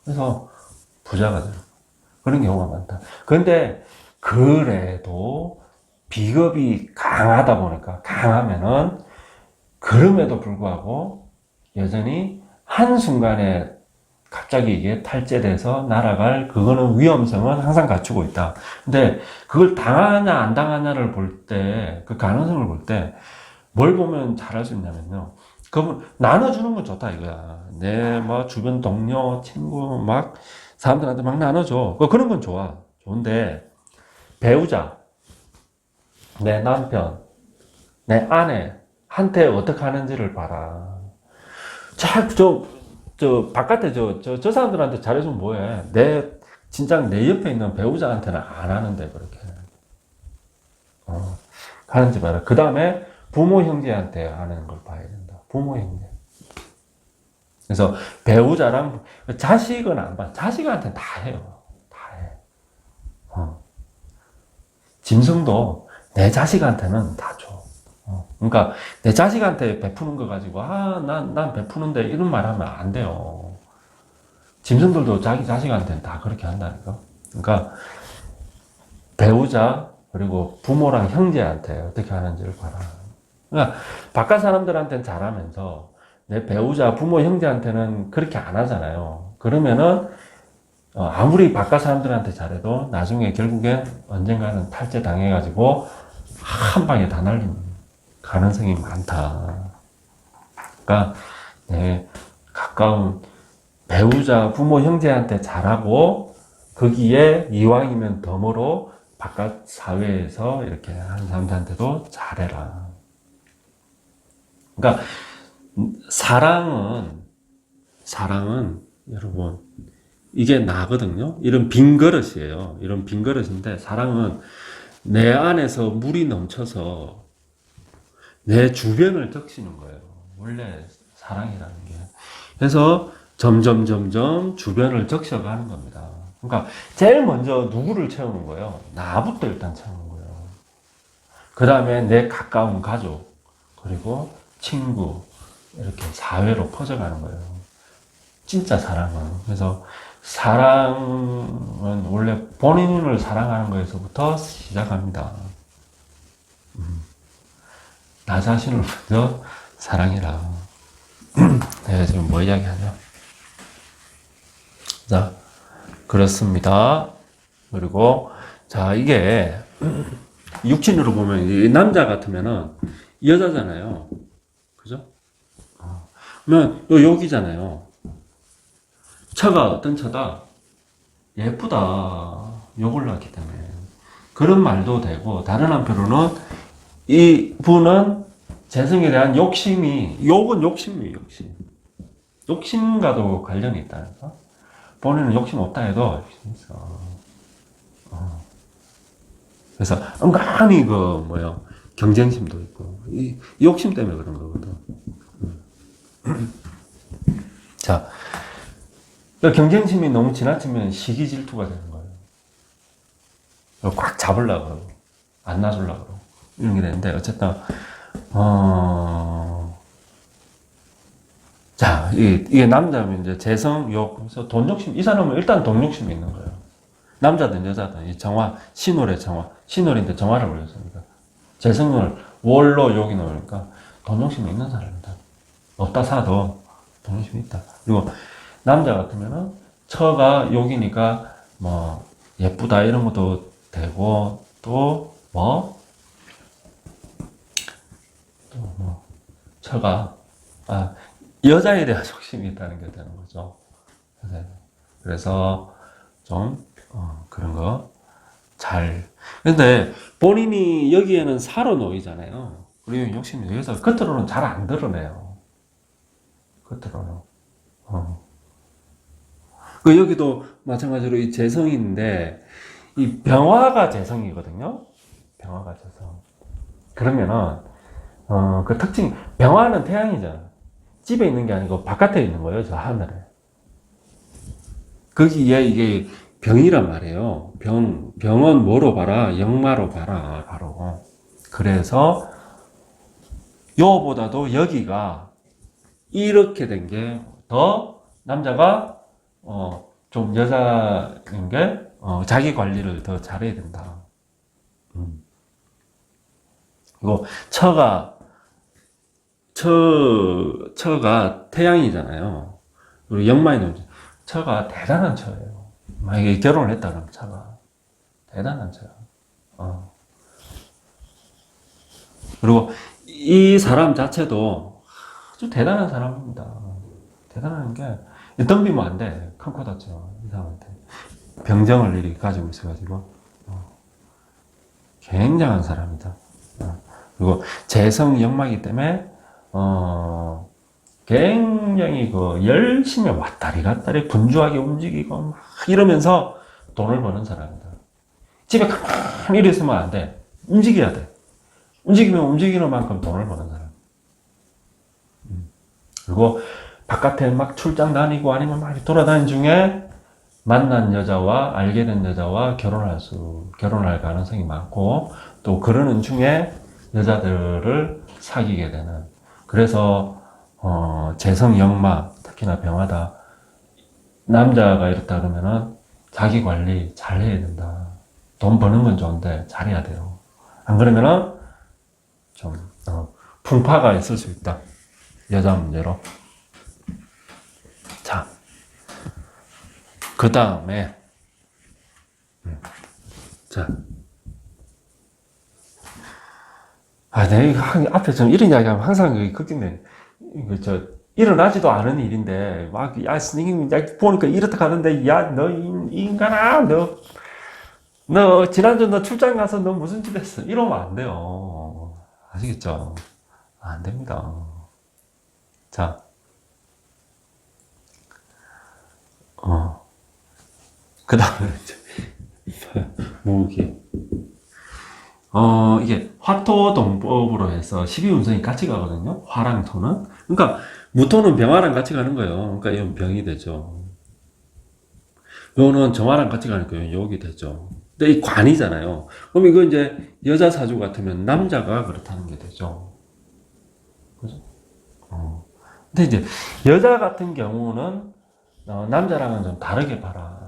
그래서 부자가 돼요. 그런 경우가 많다. 그런데 그래도 비겁이 강하다 보니까 강하면은 그럼에도 불구하고 여전히 한순간에 갑자기 이게 탈제돼서 날아갈 그거는 위험성은 항상 갖추고 있다. 근데 그걸 당하냐 안 당하냐를 볼 때 그 가능성을 볼 때 뭘 보면 잘할 수 있냐면요. 그러면 나눠주는 건 좋다 이거야. 내 주변 동료, 친구 막 사람들한테 막 나눠줘. 그런 건 좋아. 좋은데 배우자, 내 남편, 내 아내한테 어떻게 하는지를 봐라. 바깥에 저 사람들한테 잘해주면 뭐해. 진작 내 옆에 있는 배우자한테는 안 하는데, 그렇게. 하는지 봐라. 그 다음에 부모, 형제한테 하는 걸 봐야 된다. 부모, 형제. 그래서 배우자랑 자식은 안 봐. 자식한테는 다 해요. 다 해. 짐승도 내 자식한테는 다 줘. 그러니까 내 자식한테 베푸는 거 가지고 난 베푸는데 이런 말 하면 안 돼요. 짐승들도 자기 자식한테는 다 그렇게 한다니까. 그러니까 배우자 그리고 부모랑 형제한테 어떻게 하는지를 봐라. 그러니까 바깥 사람들한테는 잘하면서 내 배우자, 부모, 형제한테는 그렇게 안 하잖아요. 그러면은 아무리 바깥 사람들한테 잘해도 나중에 결국엔 언젠가는 탈제 당해가지고 한 방에 다 날리는 가능성이 많다. 그러니까 내 가까운 배우자, 부모, 형제한테 잘하고 거기에 이왕이면 덤으로 바깥 사회에서 이렇게 하는 사람들한테도 잘해라. 그러니까 사랑은 여러분 이게 나거든요. 이런 빈 그릇이에요. 이런 빈 그릇인데 사랑은 내 안에서 물이 넘쳐서 내 주변을 적시는 거예요. 원래 사랑이라는 게. 그래서 점점 주변을 적셔가는 겁니다. 그러니까 제일 먼저 누구를 채우는 거예요? 나부터 일단 채우는 거예요. 그 다음에 내 가까운 가족, 그리고 친구, 이렇게 사회로 퍼져가는 거예요. 진짜 사랑은. 그래서 사랑은 원래 본인을 사랑하는 거에서부터 시작합니다. 나 자신을 먼저 사랑해라. 내가 지금 뭐 이야기하냐? 자, 그렇습니다. 그리고, 자, 이게, 육친으로 보면, 이 남자 같으면은, 여자잖아요. 그죠? 그러면, 또 여기잖아요. 처가 어떤 처다? 예쁘다. 욕을 낳기 때문에. 그런 말도 되고, 다른 한편으로는, 이 분은 재성에 대한 욕은 욕심이에요, 욕심. 욕심과도 관련이 있다니까? 본인은 욕심 없다 해도 욕심 있어. 그래서, 은근히 경쟁심도 있고, 이 욕심 때문에 그런 거거든. 자, 경쟁심이 너무 지나치면 시기 질투가 되는 거예요. 꽉 잡으려고 그러고, 안 놔주려고 그러고, 이런 게 되는데, 어쨌든, 자, 이게 남자면 이제 재성, 욕, 그래서 돈 욕심, 이 사람은 일단 돈 욕심이 있는 거예요. 남자든 여자든, 이 정화, 신월의 정화, 신월인데 정화를 올렸습니다. 재성을 월로 욕이 나오니까 돈 욕심이 있는 사람이다. 없다 사도 돈 욕심이 있다. 그리고 남자 같으면은 처가 욕이니까 뭐 예쁘다 이런 것도 되고 또 처가 여자에 대한 욕심이 있다는 게 되는 거죠. 그래서 좀 그런 거 잘. 근데 본인이 여기에는 사로 놓이잖아요. 그리고 욕심이 여기서 겉으로는 잘 안 드러내요. 겉으로는. 그 여기도 마찬가지로 이 재성인데 이 병화가 재성이거든요. 병화가 재성. 그러면은 그 특징 병화는 태양이잖아. 집에 있는 게 아니고 바깥에 있는 거예요. 저 하늘에. 거기에 이게 병이란 말이에요. 병은 뭐로 봐라? 역마로 봐라. 바로. 그래서 요보다도 여기가 이렇게 된 게 더 남자가 좀 여자인 게 자기 관리를 더 잘해야 된다. 그리고 처가 태양이잖아요. 그리고 역마이 놓죠. 처가 대단한 처예요. 만약에 결혼을 했다 그러면 처가 대단한 처야. 그리고 이 사람 자체도 아주 대단한 사람입니다. 대단한 게 덤비면 안 돼. 큰 코 다쳐 이 사람한테. 병정을 이렇게 가지고 있어가지고 굉장한 사람이다. 그리고 재성 역마이기 때문에 굉장히 열심히 왔다리 갔다리 분주하게 움직이고 막 이러면서 돈을 버는 사람이다. 집에 가만히 이래 있으면 안 돼. 움직여야 돼. 움직이면 움직이는 만큼 돈을 버는 사람. 그리고 바깥에 막 출장 다니고 아니면 막 돌아다니는 중에 만난 여자와 알게 된 여자와 결혼할 가능성이 많고 또 그러는 중에 여자들을 사귀게 되는. 그래서 재성 역마 특히나 병하다. 남자가 이렇다 그러면은 자기 관리 잘 해야 된다. 돈 버는 건 좋은데 잘해야 돼요. 안 그러면은 좀 풍파가 있을 수 있다. 여자 문제로. 자, 그 다음에 자, 내가 앞에 좀 이런 이야기 하면 항상 걱정돼. 일어나지도 않은 일인데, 선생님, 보니까 이렇다 하는데, 너, 이 인간아, 너, 지난주 너 출장 가서 너 무슨 짓 했어? 이러면 안 돼요. 아시겠죠? 안 됩니다. 자, 그 다음에, 무기. 이게 화토동법으로 해서 12운성이 같이 가거든요. 화랑 토는. 그러니까 무토는 병화랑 같이 가는 거예요. 그러니까 이건 병이 되죠. 요는 정화랑 같이 가니까 욕이 되죠. 근데 이 관이잖아요. 그럼 이거 이제 여자 사주 같으면 남자가 그렇다는 게 되죠. 그죠? 근데 이제 여자 같은 경우는 남자랑은 좀 다르게 봐라.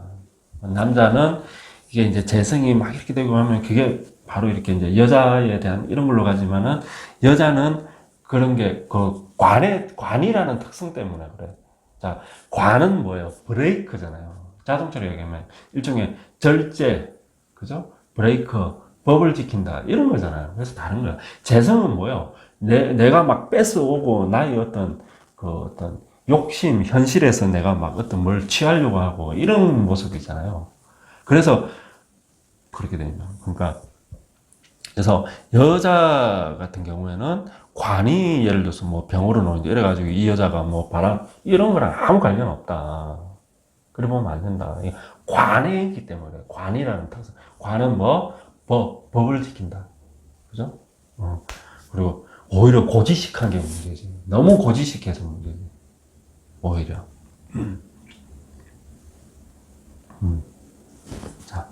남자는 이게 이제 재성이 막 이렇게 되고 하면 그게 바로 이렇게 이제 여자에 대한 이런 걸로 가지만은 여자는 그런 게 그 관이라는 특성 때문에 그래. 자, 관은 뭐예요? 브레이크잖아요. 자동차로 얘기하면 일종의 절제, 그죠? 브레이크, 법을 지킨다 이런 거잖아요. 그래서 다른 거야. 재성은 뭐예요? 내가 막 뺏어오고 나의 어떤 욕심, 현실에서 내가 막 어떤 뭘 취하려고 하고 이런 모습이잖아요. 그래서 그렇게 됩니다. 그러니까 그래서 여자 같은 경우에는 관이 예를 들어서 뭐 병으로 놓는데 이래가지고 이 여자가 뭐 바람 이런 거랑 아무 관련 없다. 그래 보면 안 된다. 관에 있기 때문에 관이라는 특성. 관은 뭐 법을 지킨다. 그죠? 그리고 오히려 고지식한 게 문제지. 너무 고지식해서 문제지. 오히려. 자,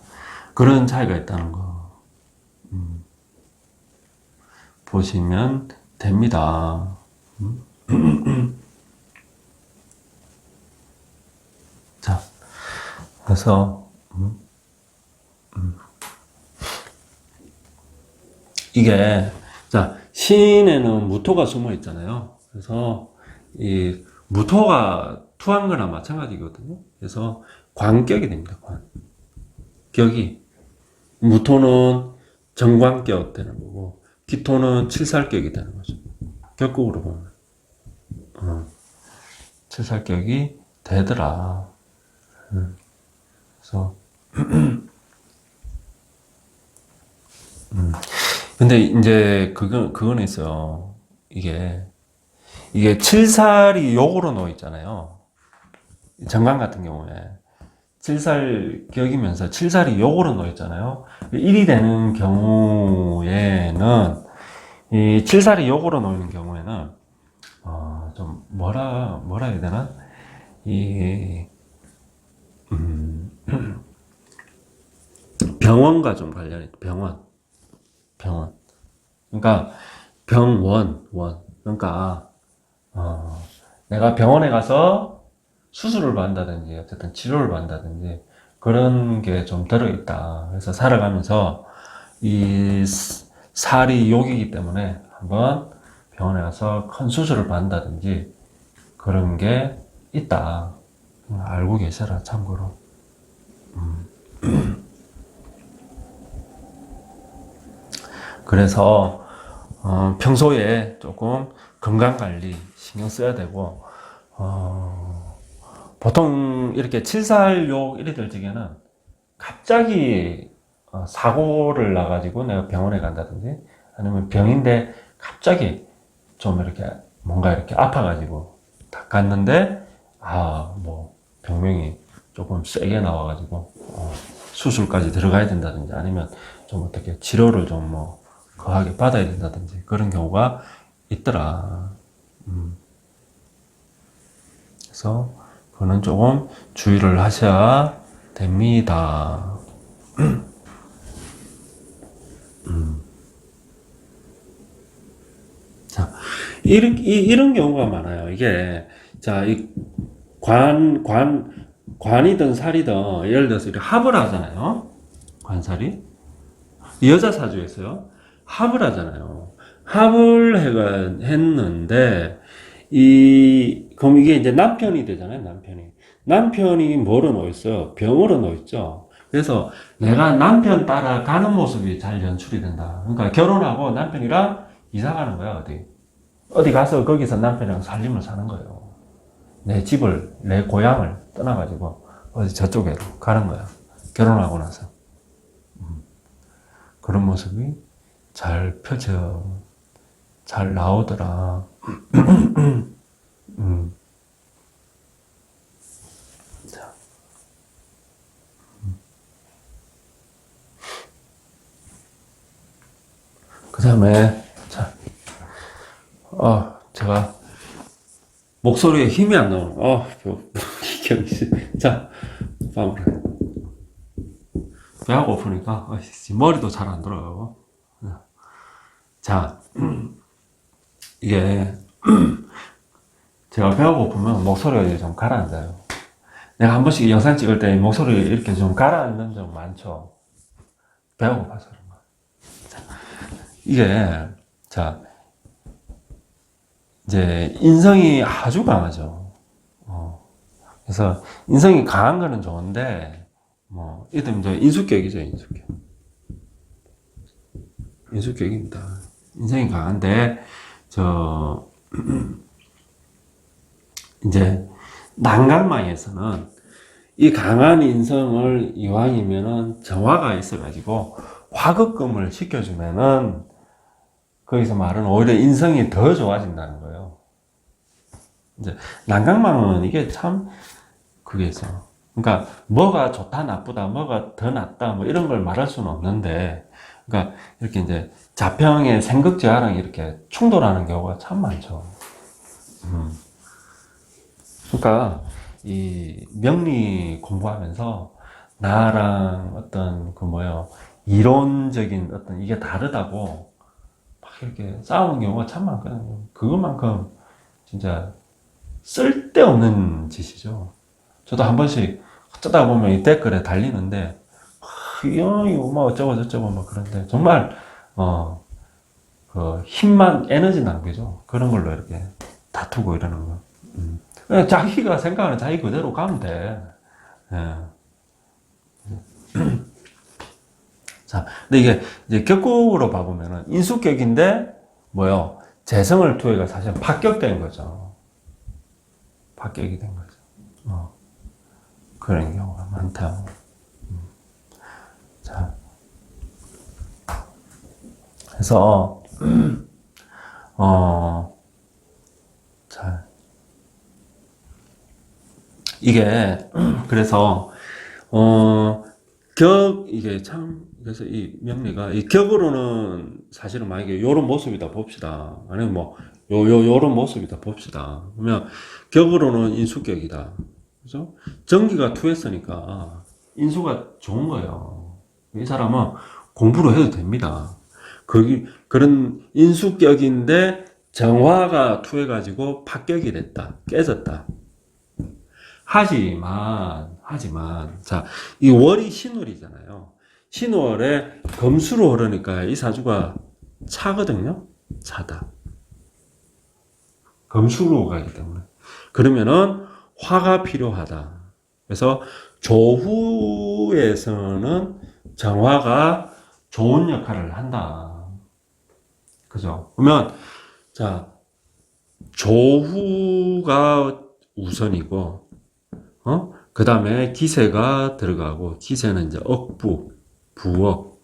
그런 차이가 있다는 거. 보시면 됩니다. 자, 그래서, 이게, 자, 시인에는 무토가 숨어 있잖아요. 그래서, 이 무토가 투한 거나 마찬가지거든요. 그래서, 관격이 됩니다, 관. 격이. 무토는 정관격 되는 거고, 기토는 칠살격이 되는 거죠. 격국으로 보면. 칠살격이 되더라. 그래서, 근데 이제 그거는 있어요. 이게 칠살이 욕으로 놓여 있잖아요. 정관 같은 경우에. 칠살격이면서 칠살이 욕으로 놓여 있잖아요. 1이 되는 경우에는, 이 칠살이 욕으로 놓이는 경우에는, 좀, 뭐라 해야 되나? 병원과 좀 관련이 있다. 병원. 그러니까 원. 그러니까 내가 병원에 가서 수술을 받는다든지 어쨌든 치료를 받는다든지 그런 게 좀 들어있다. 그래서 살아가면서 이 살이 욕이기 때문에 한번 병원에 가서 큰 수술을 받는다든지 그런 게 있다. 알고 계셔라, 참고로. 그래서 평소에 조금 건강관리 신경 써야 되고 보통 이렇게 칠살욕 이래 될 적에는 갑자기 사고를 나가지고 내가 병원에 간다든지 아니면 병인데 갑자기 좀 이렇게 뭔가 이렇게 아파가지고 딱 갔는데 뭐 병명이 조금 세게 나와가지고 수술까지 들어가야 된다든지 아니면 좀 어떻게 치료를 좀 뭐 거하게 받아야 된다든지 그런 경우가 있더라. 그래서 그거는 조금 주의를 하셔야 됩니다. 자, 이런 경우가 많아요. 이게, 자, 관이든 살이든, 예를 들어서 이렇게 합을 하잖아요. 관살이. 여자 사주에서요. 합을 하잖아요. 합을 했는데, 그럼 이게 이제 남편이 되잖아요, 남편이 뭐로 놓여있어요? 병으로 놓여있죠. 그래서 내가 남편 따라가는 모습이 잘 연출이 된다. 그러니까 결혼하고 남편이랑 이사 가는 거야, 어디 가서 거기서 남편이랑 살림을 사는 거예요. 내 고향을 떠나가지고 어디 저쪽으로 가는 거야. 결혼하고 나서. 그런 모습이 잘 나오더라. 자. 그 다음에, 자, 제가 목소리에 힘이 안 나오네. 자, 마무리. 배가 고프니까 머리도 잘 안 돌아가고. 자, 이게 제가 배가 고프면 목소리가 이제 좀 가라앉아요. 내가 한 번씩 영상 찍을 때 목소리 이렇게 좀 가라앉는 적 많죠. 배가 고파서 그런 거야. 이게, 자, 이제, 인성이 아주 강하죠. 그래서, 인성이 강한 거는 좋은데, 뭐, 이들 이제 인수격이죠, 인수격. 인수격입니다. 인성이 강한데, 이제, 난강망에서는 이 강한 인성을 이왕이면은 정화가 있어가지고 화급금을 시켜주면은 거기서 말은 오히려 인성이 더 좋아진다는 거예요. 이제 난강망은 이게 참 그게 있어. 그러니까 뭐가 좋다 나쁘다 뭐가 더 낫다 뭐 이런 걸 말할 수는 없는데 그러니까 이렇게 이제 자평의 생극재화랑 이렇게 충돌하는 경우가 참 많죠. 그러니까 이 명리 공부하면서 나랑 어떤 그 뭐요 이론적인 어떤 이게 다르다고 막 이렇게 싸우는 경우가 참 많거든요. 그것만큼 진짜 쓸데없는 짓이죠. 저도 한 번씩 어쩌다 보면 이 댓글에 달리는데 이거 뭐 어쩌고 저쩌고 뭐 그런데 정말 그 힘만 에너지 낭비죠. 그런 걸로 이렇게 다투고 이러는 거. 그냥 자기가 생각하는 자기 그대로 가면 돼. 예. 자, 근데 이게 이제 격국으로 봐보면은 인수격인데 뭐요? 재성을 투해가 사실 합격된 거죠. 합격이 된 거죠. 그런 경우가 많다. 자, 그래서 자. 이게, 그래서, 이게 참, 그래서 이 명리가, 이 격으로는 사실은 만약에 요런 모습이다 봅시다. 아니면 뭐, 요런 모습이다 봅시다. 그러면 격으로는 인수격이다. 그죠? 정기가 투했으니까 인수가 좋은 거예요. 이 사람은 공부를 해도 됩니다. 그런 인수격인데 정화가 투해가지고 파격이 됐다. 깨졌다. 하지만, 자, 이 월이 신월이잖아요. 신월에 금수로 흐르니까 이 사주가 차거든요? 차다. 금수로 가기 때문에. 그러면은 화가 필요하다. 그래서 조후에서는 정화가 좋은 역할을 한다. 그죠? 그러면, 자, 조후가 우선이고, 그 다음에 기세가 들어가고, 기세는 이제 억부, 부억.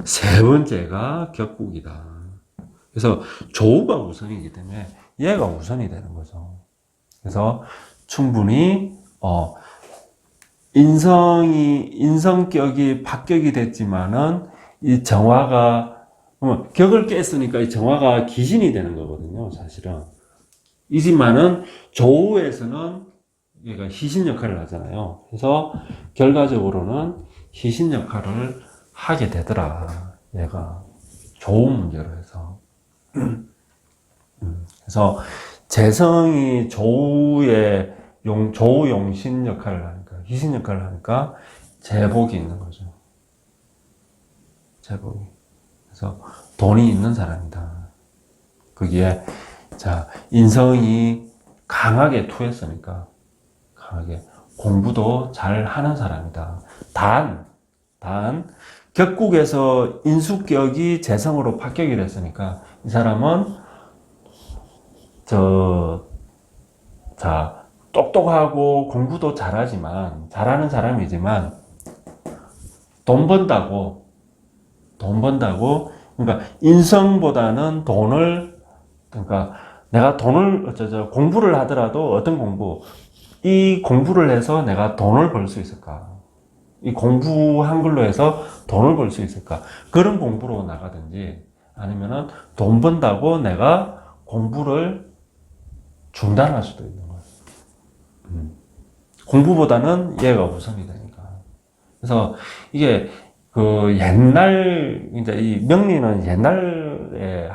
세 번째가 격국이다. 그래서 조우가 우선이기 때문에 얘가 우선이 되는 거죠. 그래서 충분히, 인성격이 박격이 됐지만은, 이 정화가, 격을 깼으니까 이 정화가 기신이 되는 거거든요, 사실은. 이지만은, 조우에서는 얘가 희신 역할을 하잖아요. 그래서 결과적으로는 희신 역할을 하게 되더라. 얘가 좋은 문제로 해서. 그래서 재성이 조우의 조우 용신 역할을 하니까 희신 역할을 하니까 제복이 있는 거죠. 제복이. 그래서 돈이 있는 사람이다. 거기에 자 인성이 강하게 투했으니까. 강하게 공부도 잘 하는 사람이다. 단, 격국에서 인수격이 재성으로 합격이 됐으니까, 이 사람은, 똑똑하고 공부도 잘하는 사람이지만, 돈 번다고, 그러니까, 인성보다는 그러니까, 내가 공부를 하더라도 어떤 공부, 이 공부를 해서 내가 돈을 벌 수 있을까? 이 공부한 걸로 해서 돈을 벌 수 있을까? 그런 공부로 나가든지 아니면은 돈 번다고 내가 공부를 중단할 수도 있는 거예요. 공부보다는 얘가 우선이 되니까. 그래서 이게 그 이제 이 명리는 옛날에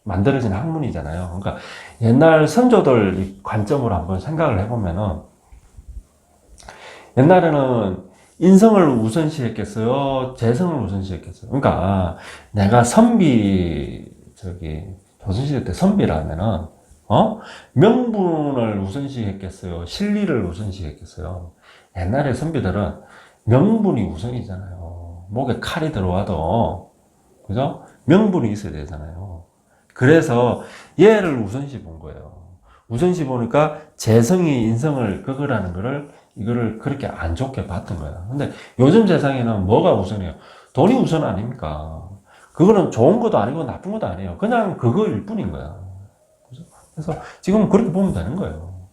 만들어진 학문이잖아요. 그러니까 옛날 선조들 관점으로 한번 생각을 해보면은 옛날에는 인성을 우선시했겠어요? 재성을 우선시했겠어요? 그러니까 내가 조선시대 때 선비라면은 명분을 우선시했겠어요? 실리를 우선시했겠어요? 옛날에 선비들은 명분이 우선이잖아요. 목에 칼이 들어와도 그죠? 명분이 있어야 되잖아요. 그래서 얘를 우선시 본 거예요. 우선시 보니까 재성이 인성을 끄으라는 이거를 그렇게 안 좋게 봤던 거야. 근데 요즘 세상에는 뭐가 우선이에요? 돈이 우선 아닙니까? 그거는 좋은 것도 아니고 나쁜 것도 아니에요. 그냥 그거일 뿐인 거야. 그래서 지금 그렇게 보면 되는 거예요.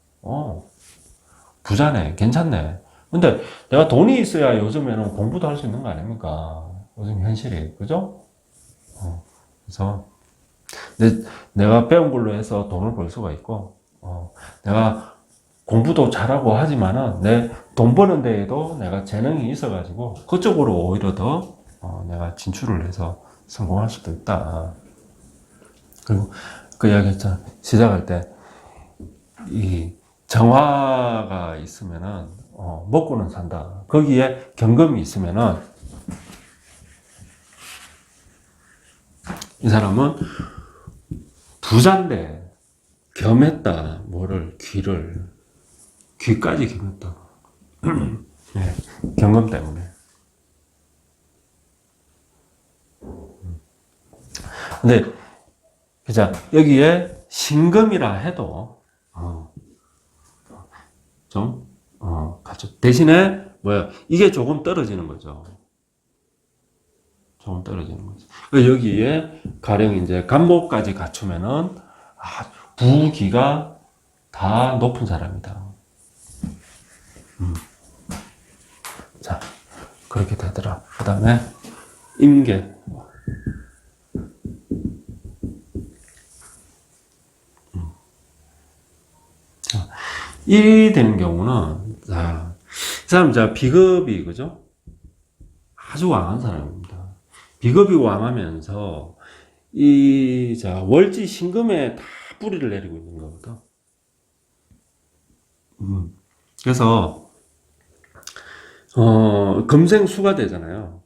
부자네, 괜찮네. 근데 내가 돈이 있어야 요즘에는 공부도 할 수 있는 거 아닙니까? 요즘 현실이, 그죠? 그래서 내가 배운 걸로 해서 돈을 벌 수가 있고, 내가 공부도 잘하고 하지만은 내 돈 버는 데에도 내가 재능이 있어가지고 그쪽으로 오히려 더 내가 진출을 해서 성공할 수도 있다. 그리고 그 이야기 했잖아. 시작할 때 이 정화가 있으면은 먹고는 산다. 거기에 경금이 있으면은 이 사람은 부자인데 겸했다. 귀까지 겸했다. 네, 경금 때문에. 근데 자 여기에 신금이라 해도 좀 갖춰. 대신에 뭐야? 이게 조금 떨어지는 거죠. 조금 떨어지는 거죠. 여기에 가령 이제 간목까지 갖추면은 부기가 다 높은 사람이다. 자, 그렇게 되더라. 그 다음에 임계. 일이 되는 경우는 이 사람 비겁이 그죠? 아주 왕한 사람입니다. 비겁이 왕하면서 월지 신금에 다 뿌리를 내리고 있는 거거든. 그래서 금생수가 되잖아요.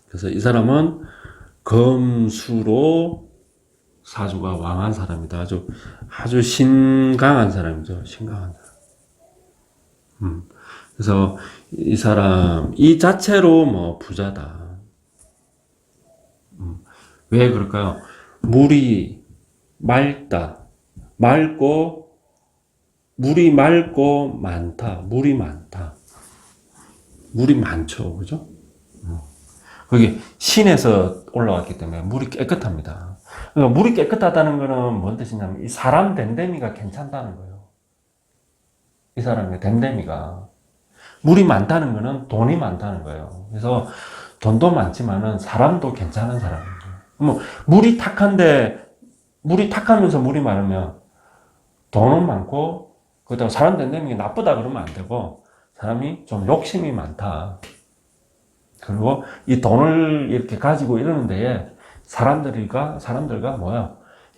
그래서 이 사람은 금수로 사주가 왕한 사람이다. 아주 신강한 사람이죠. 신강한 사람. 그래서 이 사람 이 자체로 뭐 부자다. 왜 그럴까요? 물이 맑다. 물이 맑고 많다. 물이 많다. 물이 많죠. 그죠? 거기 신에서 올라왔기 때문에 물이 깨끗합니다. 그러니까 물이 깨끗하다는 거는 뭔 뜻이냐면 이 사람 됨됨이가 괜찮다는 거예요. 이 사람의 됨됨이가. 물이 많다는 거는 돈이 많다는 거예요. 그래서 돈도 많지만은 사람도 괜찮은 사람인 거예요. 물이 탁하면서 물이 많으면 돈은 많고 그렇다고 사람 됨됨이가 나쁘다 그러면 안 되고 사람이 좀 욕심이 많다. 그리고 이 돈을 이렇게 가지고 이러는 데에 사람들과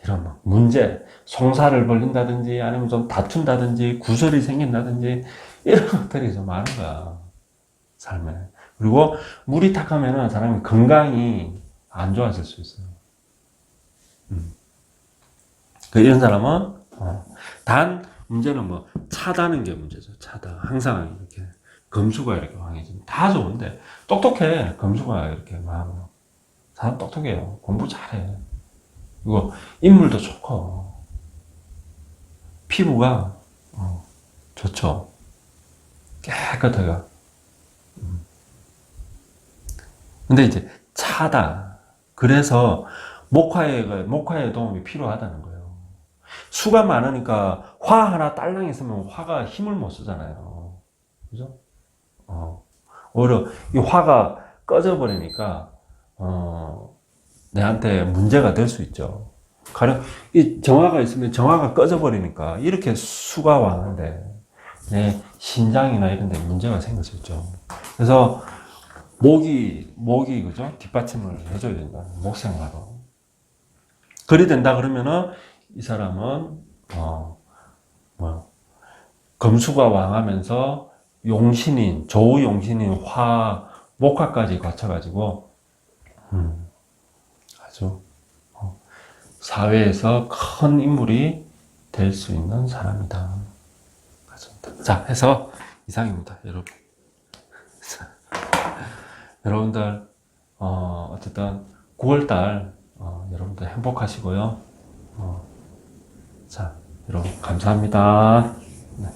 이런 문제, 송사를 벌린다든지 아니면 좀 다툰다든지 구설이 생긴다든지 이런 것들이 좀 많은 거야. 삶에. 그리고 물이 탁하면은 사람이 건강이 안 좋아질 수 있어요. 이런 사람은 단 문제는 차다는 게 문제죠. 차다. 항상 이렇게 금수가 이렇게 왕해지면 다 좋은데 똑똑해. 금수가 이렇게 막 사람 똑똑해요. 공부 잘해. 그리고 인물도 좋고 피부가 좋죠. 깨끗해가. 근데 이제 차다. 그래서 목화의 도움이 필요하다는 거예요. 수가 많으니까 화 하나 딸랑 있으면 화가 힘을 못 쓰잖아요. 그죠? 오히려 이 화가 꺼져버리니까 내한테 문제가 될 수 있죠. 가령 이 정화가 있으면 정화가 꺼져버리니까 이렇게 수가 왕한데 내 신장이나 이런 데 문제가 생길 수 있죠. 그래서 목이 그죠? 뒷받침을 해줘야 된다. 목생화로. 그리 된다 그러면은 이 사람은 금수가 왕하면서 용신인, 조우용신인 화, 목화까지 거쳐가지고, 아주, 사회에서 큰 인물이 될 수 있는 사람이다. 맞습니다. 자, 해서 이상입니다, 여러분. 여러분들, 어쨌든 9월달, 여러분들 행복하시고요. 자, 여러분, 감사합니다. 네.